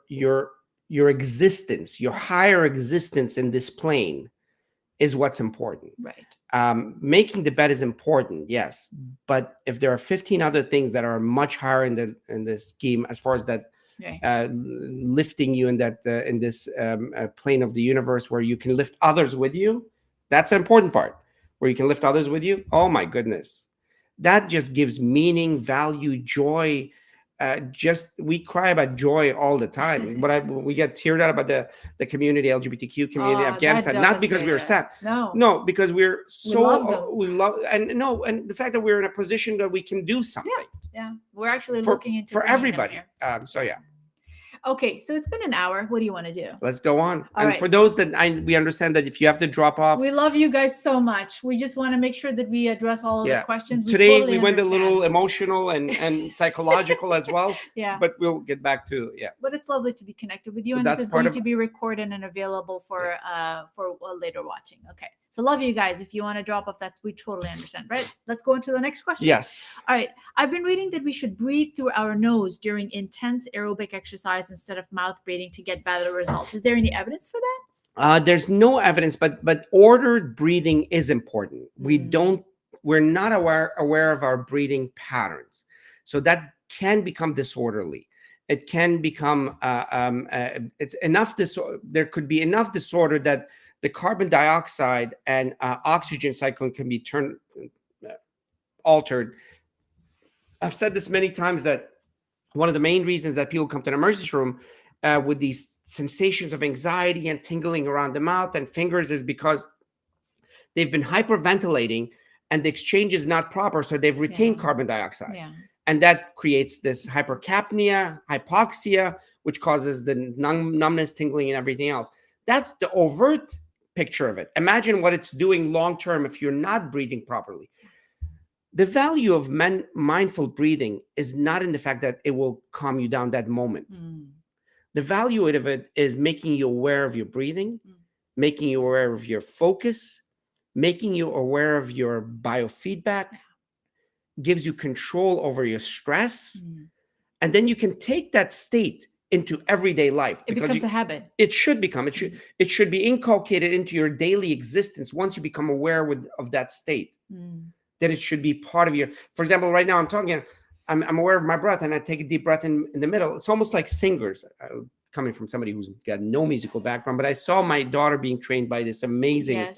existence, your higher existence in this plane is what's important. Right. Making the bet is important, yes, but if there are 15 other things that are much higher in the scheme as far as that lifting you in this plane of the universe where you can lift others with you, that's the important part. Where you can lift others with you, oh my goodness, that just gives meaning, value, joy. We cry about joy all the time, but we get teared out about the community, LGBTQ community, Afghanistan, not because we were sad, no, because we love and the fact that we're in a position that we can do something. Yeah, we're actually looking into for everybody. So yeah. Okay, so it's been an hour. What do you want to do? Let's go on. All right. For those that we understand that if you have to drop off, we love you guys so much. We just want to make sure that we address all of the questions. Today we went a little emotional and psychological as well. Yeah. But we'll get back to But it's lovely to be connected with you, and this is going to be recorded and available for later watching. Okay. So love you guys. If you want to drop off, we totally understand, right? Let's go into the next question. Yes. All right. I've been reading that we should breathe through our nose during intense aerobic exercise instead of mouth breathing to get better results. Is there any evidence for that? There's no evidence, but ordered breathing is important. We're not aware of our breathing patterns, so that can become disorderly. It can become it's enough there could be enough disorder that the carbon dioxide and oxygen cycle can be altered. I've said this many times that one of the main reasons that people come to an emergency room with these sensations of anxiety and tingling around the mouth and fingers is because they've been hyperventilating and the exchange is not proper. So they've retained carbon dioxide. Yeah. And that creates this hypercapnia, hypoxia, which causes the numbness, tingling, and everything else. That's the overt picture of it. Imagine what it's doing long term if you're not breathing properly. The value of mindful breathing is not in the fact that it will calm you down that moment. The value of it is making you aware of your breathing, making you aware of your focus, making you aware of your biofeedback, gives you control over your stress. And then you can take that state into everyday life. It becomes a habit. It should become. It should be inculcated into your daily existence once you become aware of that state. That it should be part of your. For example, right now I'm talking. I'm aware of my breath, and I take a deep breath in the middle. It's almost like singers. Coming from somebody who's got no musical background, but I saw my daughter being trained by this amazing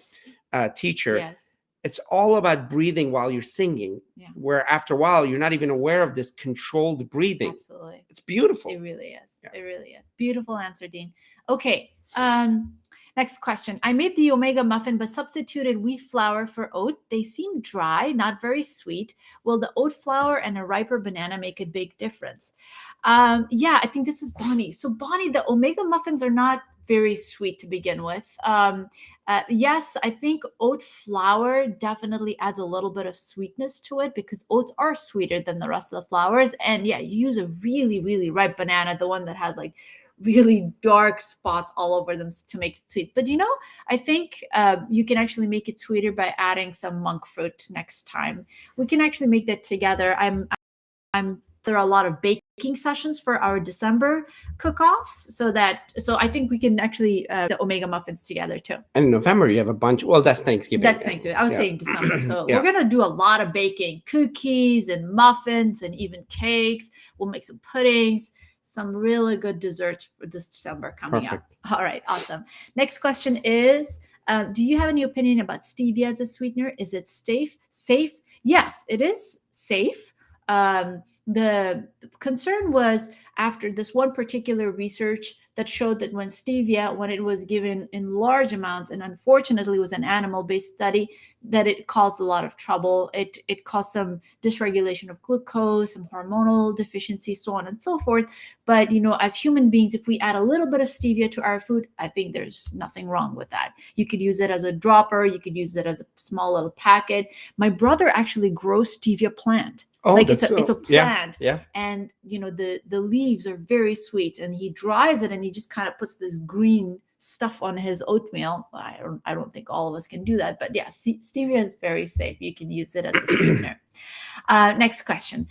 teacher. Yes. It's all about breathing while you're singing, where after a while, you're not even aware of this controlled breathing. Absolutely. It's beautiful. It really is. Yeah. It really is. Beautiful answer, Dean. Okay. Next question. I made the Omega muffin, but substituted wheat flour for oat. They seem dry, not very sweet. Will the oat flour and a riper banana make a big difference? I think this is Bonnie. So Bonnie, the Omega muffins are not very sweet to begin with. Yes, I think oat flour definitely adds a little bit of sweetness to it because oats are sweeter than the rest of the flours. And yeah, you use a really, really ripe banana, the one that has like really dark spots all over them to make it sweet. But I think you can actually make it sweeter by adding some monk fruit next time. We can actually make that together. There are a lot of baking sessions for our December cook-offs, so I think we can actually the Omega muffins together too. And in November you have a bunch. Well, that's Thanksgiving. That's Thanksgiving. I was saying December. So we're gonna do a lot of baking, cookies and muffins and even cakes. We'll make some puddings, some really good desserts for this December coming up. All right, awesome. Next question is, do you have any opinion about stevia as a sweetener? Is it safe? Yes, it is safe. The concern was after this one particular research that showed that when it was given in large amounts, and unfortunately it was an animal-based study, that it caused a lot of trouble. It caused some dysregulation of glucose, some hormonal deficiency, so on and so forth. But, as human beings, if we add a little bit of stevia to our food, I think there's nothing wrong with that. You could use it as a dropper. You could use it as a small little packet. My brother actually grows stevia plant. Oh, like it's a plant, yeah. And the leaves are very sweet, and he dries it, and he just kind of puts this green stuff on his oatmeal. I don't think all of us can do that, but yeah, stevia is very safe. You can use it as a sweetener. Next question.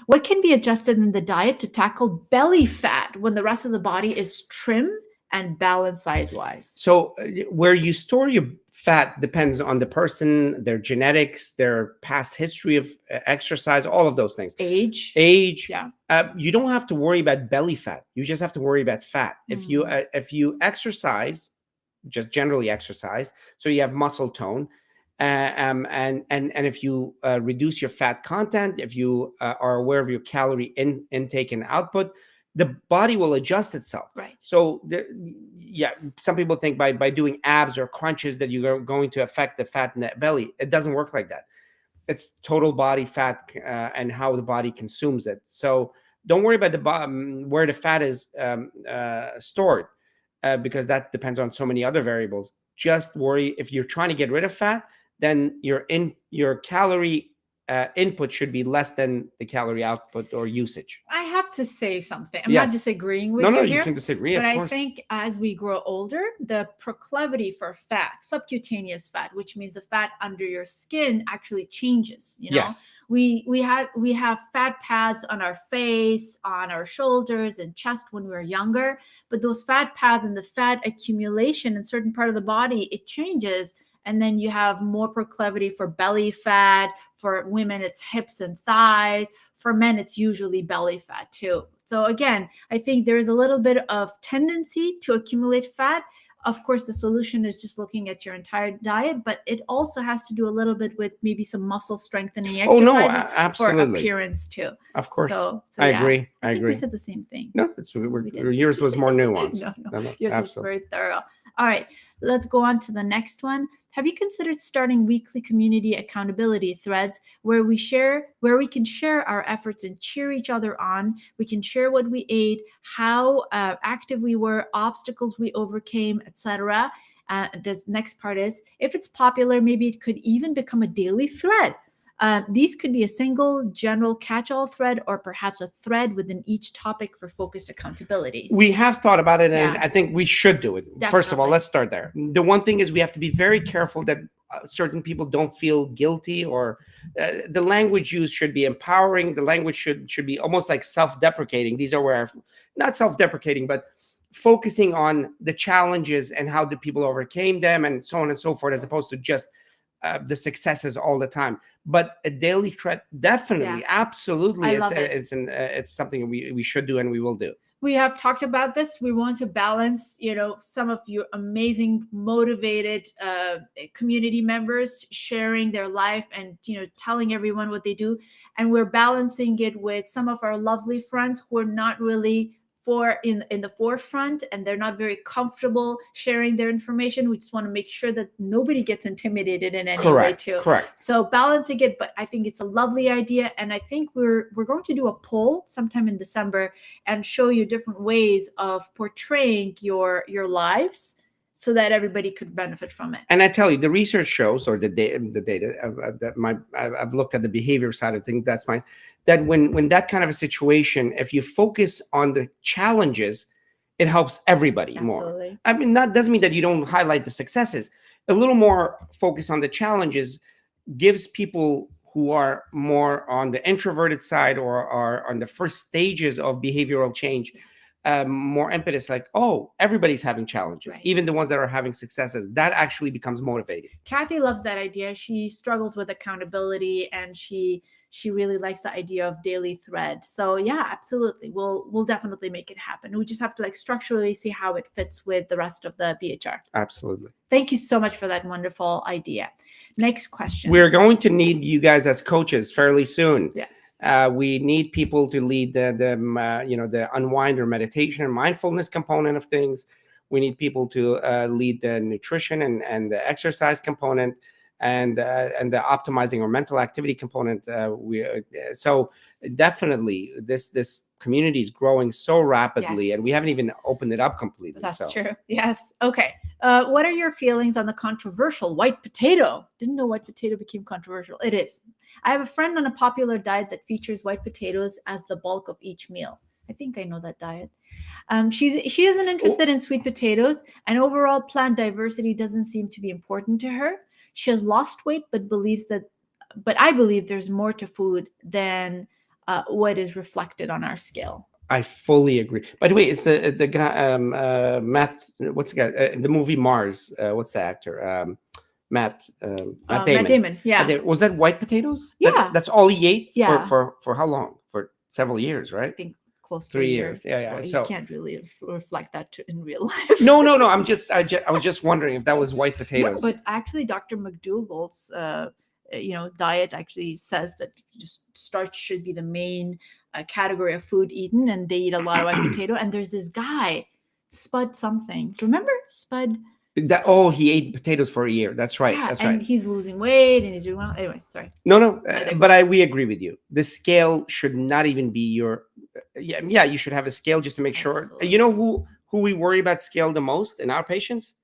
What can be adjusted in the diet to tackle belly fat when the rest of the body is trim and balanced size-wise? So where you store your fat depends on the person, their genetics, their past history of exercise, all of those things. Age. Yeah. You don't have to worry about belly fat. You just have to worry about fat. If you exercise, just generally exercise, so you have muscle tone, and if you reduce your fat content, if you are aware of your calorie intake and output, the body will adjust itself. Right. So some people think by doing abs or crunches that you're going to affect the fat in the belly. It doesn't work like that. It's total body fat and how the body consumes it. So don't worry about where the fat is stored because that depends on so many other variables. Just worry if you're trying to get rid of fat, then your calorie input should be less than the calorie output or usage. I have to say something. I'm Yes. not disagreeing with No, you here. you can disagree, But of I course. think as we grow older, the proclivity for fat, subcutaneous fat, which means the fat under your skin, actually changes. You know, Yes. we have fat pads on our face, on our shoulders, and chest when we were younger. But those fat pads and the fat accumulation in certain part of the body, it changes. And then you have more proclivity for belly fat. For women, it's hips and thighs. For men, it's usually belly fat too. So again, I think there is a little bit of tendency to accumulate fat. Of course, the solution is just looking at your entire diet, but it also has to do a little bit with maybe some muscle strengthening exercises Oh no, absolutely. for appearance too. Of course. So I yeah, agree. I think agree. we said the same thing. No, yours was more nuanced. No, yours was absolutely. very thorough. All right, let's go on to the next one. Have you considered starting weekly community accountability threads where we can share our efforts and cheer each other on? We can share what we ate, how active we were, obstacles we overcame, etc. This next part is, if it's popular, maybe it could even become a daily thread. These could be a single general catch-all thread or perhaps a thread within each topic for focused accountability. We have thought about it, and Yeah. I think we should do it. First of all, Definitely. let's start there. The one thing is we have to be very careful that certain people don't feel guilty, or the language used should be empowering. The language should be almost like self-deprecating. These are where, not self-deprecating, but focusing on the challenges and how the people overcame them and so on and so forth, as opposed to just the successes all the time. But a daily thread, definitely, absolutely, I love it. It's something we should do and we will do. We have talked about this. We want to balance, some of your amazing, motivated community members sharing their life and, telling everyone what they do. And we're balancing it with some of our lovely friends who are not really in the forefront, and they're not very comfortable sharing their information. We just want to make sure that nobody gets intimidated in any way too. Correct. So balancing it, but I think it's a lovely idea, and I think we're going to do a poll sometime in December and show you different ways of portraying your lives so that everybody could benefit from it. And I tell you, the research shows, or the data I've looked at the behavior side of things. That's fine. That when that kind of a situation, if you focus on the challenges, it helps everybody Absolutely. more. I mean, that doesn't mean that you don't highlight the successes. A little more focus on the challenges gives people who are more on the introverted side or are on the first stages of behavioral change, more impetus, like, oh, everybody's having challenges, Right. even the ones that are having successes. That actually becomes motivating. Kathy loves that idea. She struggles with accountability, and she really likes the idea of daily thread. So yeah, absolutely. We'll definitely make it happen. We just have to structurally see how it fits with the rest of the BHR. Absolutely. Thank you so much for that wonderful idea. Next question. We're going to need you guys as coaches fairly soon. Yes. We need people to lead the unwind or meditation and mindfulness component of things. We need people to lead the nutrition and the exercise component, and the optimizing or mental activity component. So definitely this community is growing so rapidly, Yes. and we haven't even opened it up completely. That's true. Yes. Okay. What are your feelings on the controversial white potato? Didn't know white potato became controversial. It is. I have a friend on a popular diet that features white potatoes as the bulk of each meal. I think I know that diet. She isn't interested in sweet potatoes, and overall plant diversity doesn't seem to be important to her. She has lost weight, but I believe there's more to food than what is reflected on our scale. I fully agree. By the way, it's the guy Matt. What's the guy? The movie Mars. What's the actor? Matt Damon. Matt Damon, yeah. Was that white potatoes? Yeah. That's all he ate. Yeah. For how long? For several years, right? I think close to 3 a year. years. Yeah. Well, So you can't really reflect that in real life. no. I was just wondering if that was white Yeah, potatoes. but actually, Dr. McDougall's diet actually says that just starch should be the main category of food eaten, and they eat a lot of white potato. And there's this guy, Spud something. Remember Spud? He ate potatoes for a year. That's right. Yeah, That's and right. he's losing weight and he's doing well. Anyway, sorry. No, I but digress. we agree with you. The scale should not even be your. Yeah, you should have a scale just to make sure. Absolutely. You know who we worry about scale the most in our patients?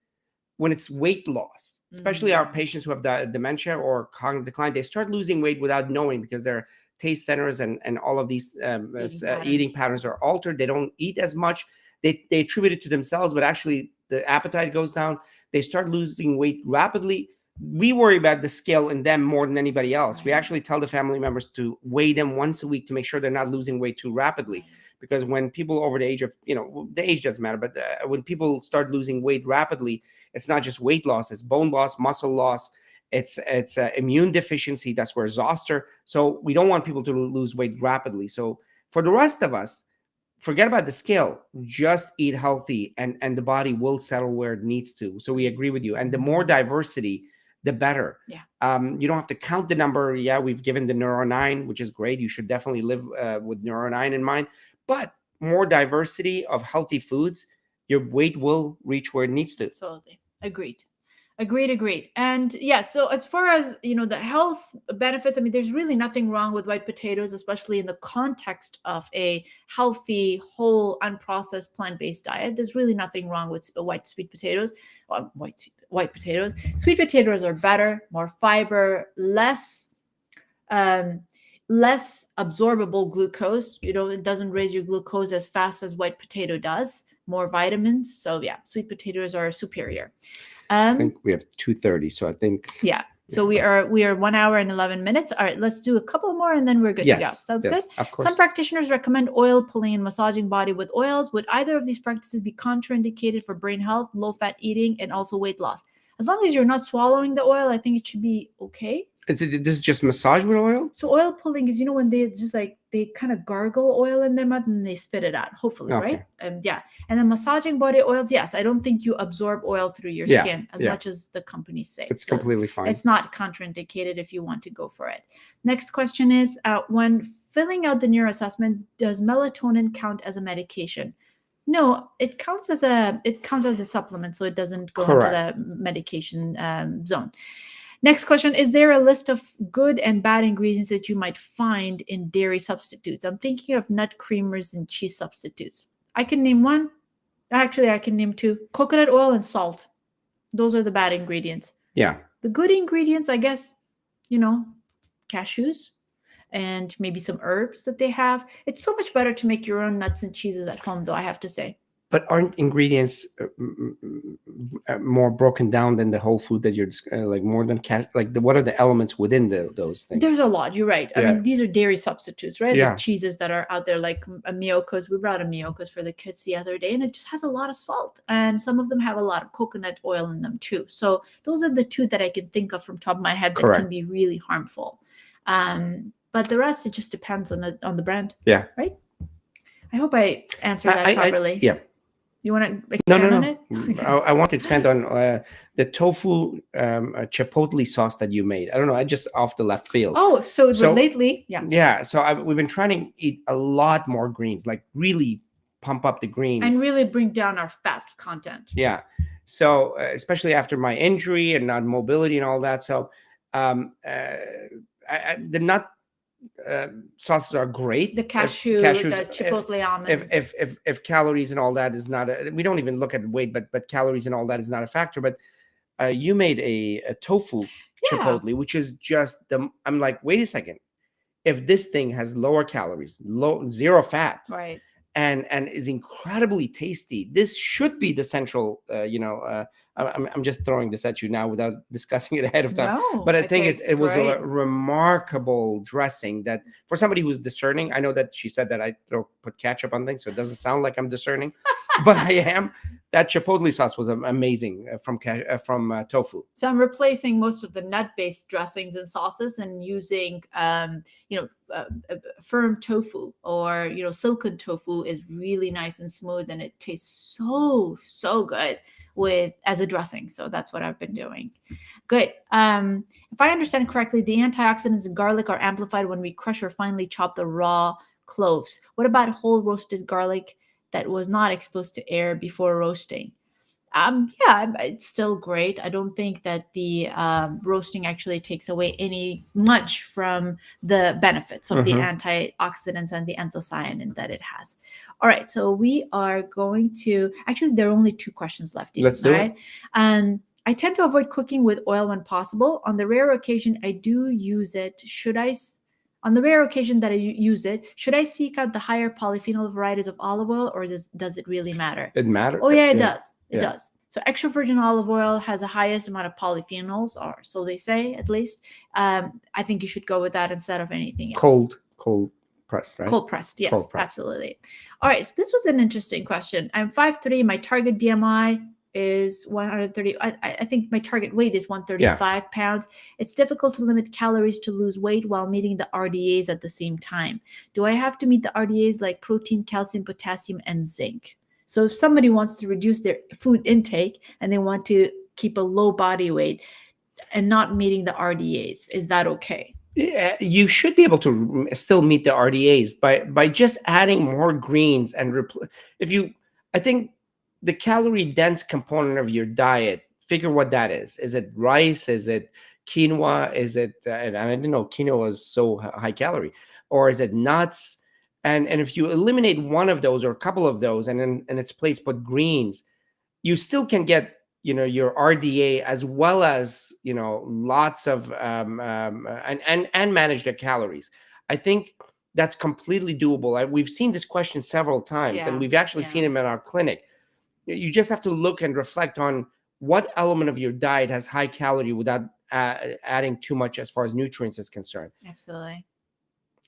When it's weight loss, especially our patients who have dementia or cognitive decline, they start losing weight without knowing because their taste centers and all of these eating patterns are altered. They don't eat as much. They attribute it to themselves, but actually the appetite goes down. They start losing weight rapidly. We worry about the scale in them more than anybody else. We Right. actually tell the family members to weigh them once a week to make sure they're not losing weight too rapidly. Because when people over the age of, the age doesn't matter, but when people start losing weight rapidly, it's not just weight loss, it's bone loss, muscle loss, it's immune deficiency. That's where zoster. So we don't want people to lose weight rapidly. So for the rest of us, forget about the scale, just eat healthy and the body will settle where it needs to. So we agree with you. And the more diversity, the better. Yeah. You don't have to count the number. Yeah, we've given the Neuro 9, which is great. You should definitely live with Neuro 9 in mind. But more diversity of healthy foods, your weight will reach where it needs to. Absolutely. Agreed. And yeah, so as far as the health benefits, I mean, there's really nothing wrong with white potatoes, especially in the context of a healthy, whole, unprocessed, plant-based diet. There's really nothing wrong with white sweet potatoes. White potatoes. Sweet potatoes are better, more fiber, less absorbable glucose. It doesn't raise your glucose as fast as white potato does. More vitamins. So yeah, sweet potatoes are superior. I think we have 2:30, so I think. Yeah. So we are 1 hour and 11 minutes. All right, let's do a couple more and then we're good to go. Sounds good? Of course. Some practitioners recommend oil pulling and massaging body with oils. Would either of these practices be contraindicated for brain health, low-fat eating, and also weight loss? As long as you're not swallowing the oil, I think it should be okay. This is just massage with oil? So oil pulling is, when they just they kind of gargle oil in their mouth and they spit it out, hopefully, Okay. right? Yeah. And then massaging body oils, yes, I don't think you absorb oil through your skin as much as the companies say. It's completely fine. It's not contraindicated if you want to go for it. Next question is, when filling out the neuro assessment, does melatonin count as a medication? No, it counts as a supplement, so it doesn't go into the medication zone. Next question, is there a list of good and bad ingredients that you might find in dairy substitutes? I'm thinking of nut creamers and cheese substitutes. I can name one. Actually, I can name two. Coconut oil and salt. Those are the bad ingredients. Yeah. The good ingredients, I guess, cashews and maybe some herbs that they have. It's so much better to make your own nuts and cheeses at home, though, I have to say. But aren't ingredients more broken down than the whole food that you're more than what are the elements within those things? There's a lot. You're right. I mean, these are dairy substitutes, right? Yeah. The cheeses that are out there, like a Miyoko's. We brought a Miyoko's for the kids the other day, and it just has a lot of salt, and some of them have a lot of coconut oil in them too. So those are the two that I can think of from top of my head that can be really harmful. But the rest, it just depends on the brand. Yeah. Right. I hope I answered that properly. Yeah. You want to expand on it? I want to expand on the tofu chipotle sauce that you made. I don't know. I just off the left field. Oh, so lately, yeah. Yeah. So we've been trying to eat a lot more greens, like really pump up the greens. And really bring down our fat content. Yeah. So especially after my injury and non-mobility and all that. So the nut sauces are great. The cashews, the chipotle almond. If calories and all that is not we don't even look at weight, but calories and all that is not a factor. But you made a tofu chipotle, which is just I'm like, wait a second. If this thing has lower calories, zero fat, right, and is incredibly tasty. This should be the central, I'm just throwing this at you now without discussing it ahead of time. No, But I think it was great. a remarkable dressing that for somebody who's discerning. I know that she said that I put ketchup on things, so it doesn't sound like I'm discerning, but I am. That chipotle sauce was amazing from tofu. So I'm replacing most of the nut-based dressings and sauces and using, firm tofu, or silken tofu is really nice and smooth, and it tastes so good as a dressing. So that's what I've been doing. Good. If I understand correctly, the antioxidants in garlic are amplified when we crush or finely chop the raw cloves. What about whole roasted garlic that was not exposed to air before roasting? Yeah, it's still great. I don't think that the roasting actually takes away much from the benefits of the antioxidants and the anthocyanin that it has. All right, so we are going to, actually, there are only 2 questions left. Let's do it. I tend to avoid cooking with oil when possible. On the rare occasion I do use it, on the rare occasion that I use it, should I seek out the higher polyphenol varieties of olive oil, or does it really matter? It matters. Oh, yeah, it does. It does. So extra virgin olive oil has the highest amount of polyphenols, or so they say, at least. I think you should go with that instead of anything else. Cold pressed, right? Cold pressed, yes, Cold pressed. absolutely. All right, so this was an interesting question. I'm 5'3". My target BMI is 130. I think my target weight is 135 pounds. It's difficult to limit calories to lose weight while meeting the RDAs at the same time. Do I have to meet the RDAs like protein, calcium, potassium, and zinc? So if somebody wants to reduce their food intake and they want to keep a low body weight and not meeting the RDAs, is that okay? Yeah, you should be able to still meet the RDAs by just adding more greens and I think the calorie dense component of your diet, figure what that is. Is it rice? Is it quinoa? Is it, and I didn't know quinoa was so high calorie, or is it nuts? And if you eliminate one of those or a couple of those, and then in its place put greens, you still can get your RDA as well as lots of and manage the calories. I think that's completely doable. We've seen this question several times, and we've actually seen them in our clinic. You just have to look and reflect on what element of your diet has high calorie without adding too much as far as nutrients is concerned. Absolutely.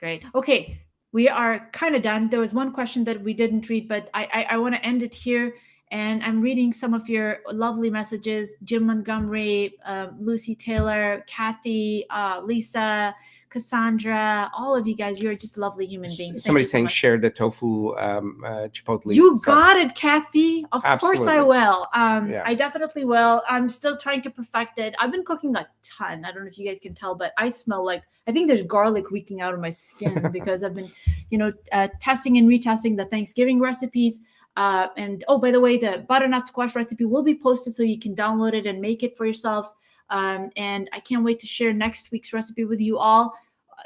Great. Okay. We are kind of done. There was one question that we didn't read, but I want to end it here. And I'm reading some of your lovely messages. Jim Montgomery, Lucy Taylor, Kathy, Lisa, Cassandra, all of you guys, you're just lovely human beings. Somebody's saying share the tofu chipotle. You got it, Kathy. Of Absolutely. course I will. I definitely will. I'm still trying to perfect it. I've been cooking a ton. I don't know if you guys can tell, but I smell like, I think there's garlic reeking out of my skin because I've been, testing and retesting the Thanksgiving recipes. And oh, by the way, the butternut squash recipe will be posted so you can download it and make it for yourselves. And I can't wait to share next week's recipe with you all.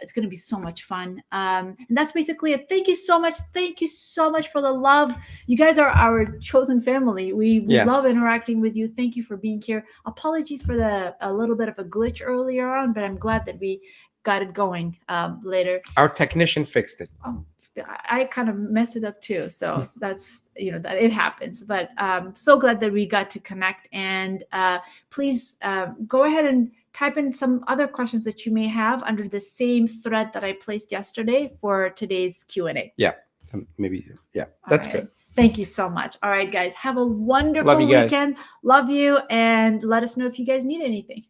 It's going to be so much fun. And that's basically it. Thank you so much. Thank you so much for the love. You guys are our chosen family. We love interacting with you. Thank you for being here. Apologies for a little bit of a glitch earlier on, but I'm glad that we got it going later. Our technician fixed it. I kind of messed it up too. So that's, that it happens, but so glad that we got to connect. And please go ahead and type in some other questions that you may have under the same thread that I placed yesterday for today's Q&A. Yeah. Maybe. Yeah, that's good. Thank you so much. All right, guys, have a wonderful weekend. Love you. And let us know if you guys need anything.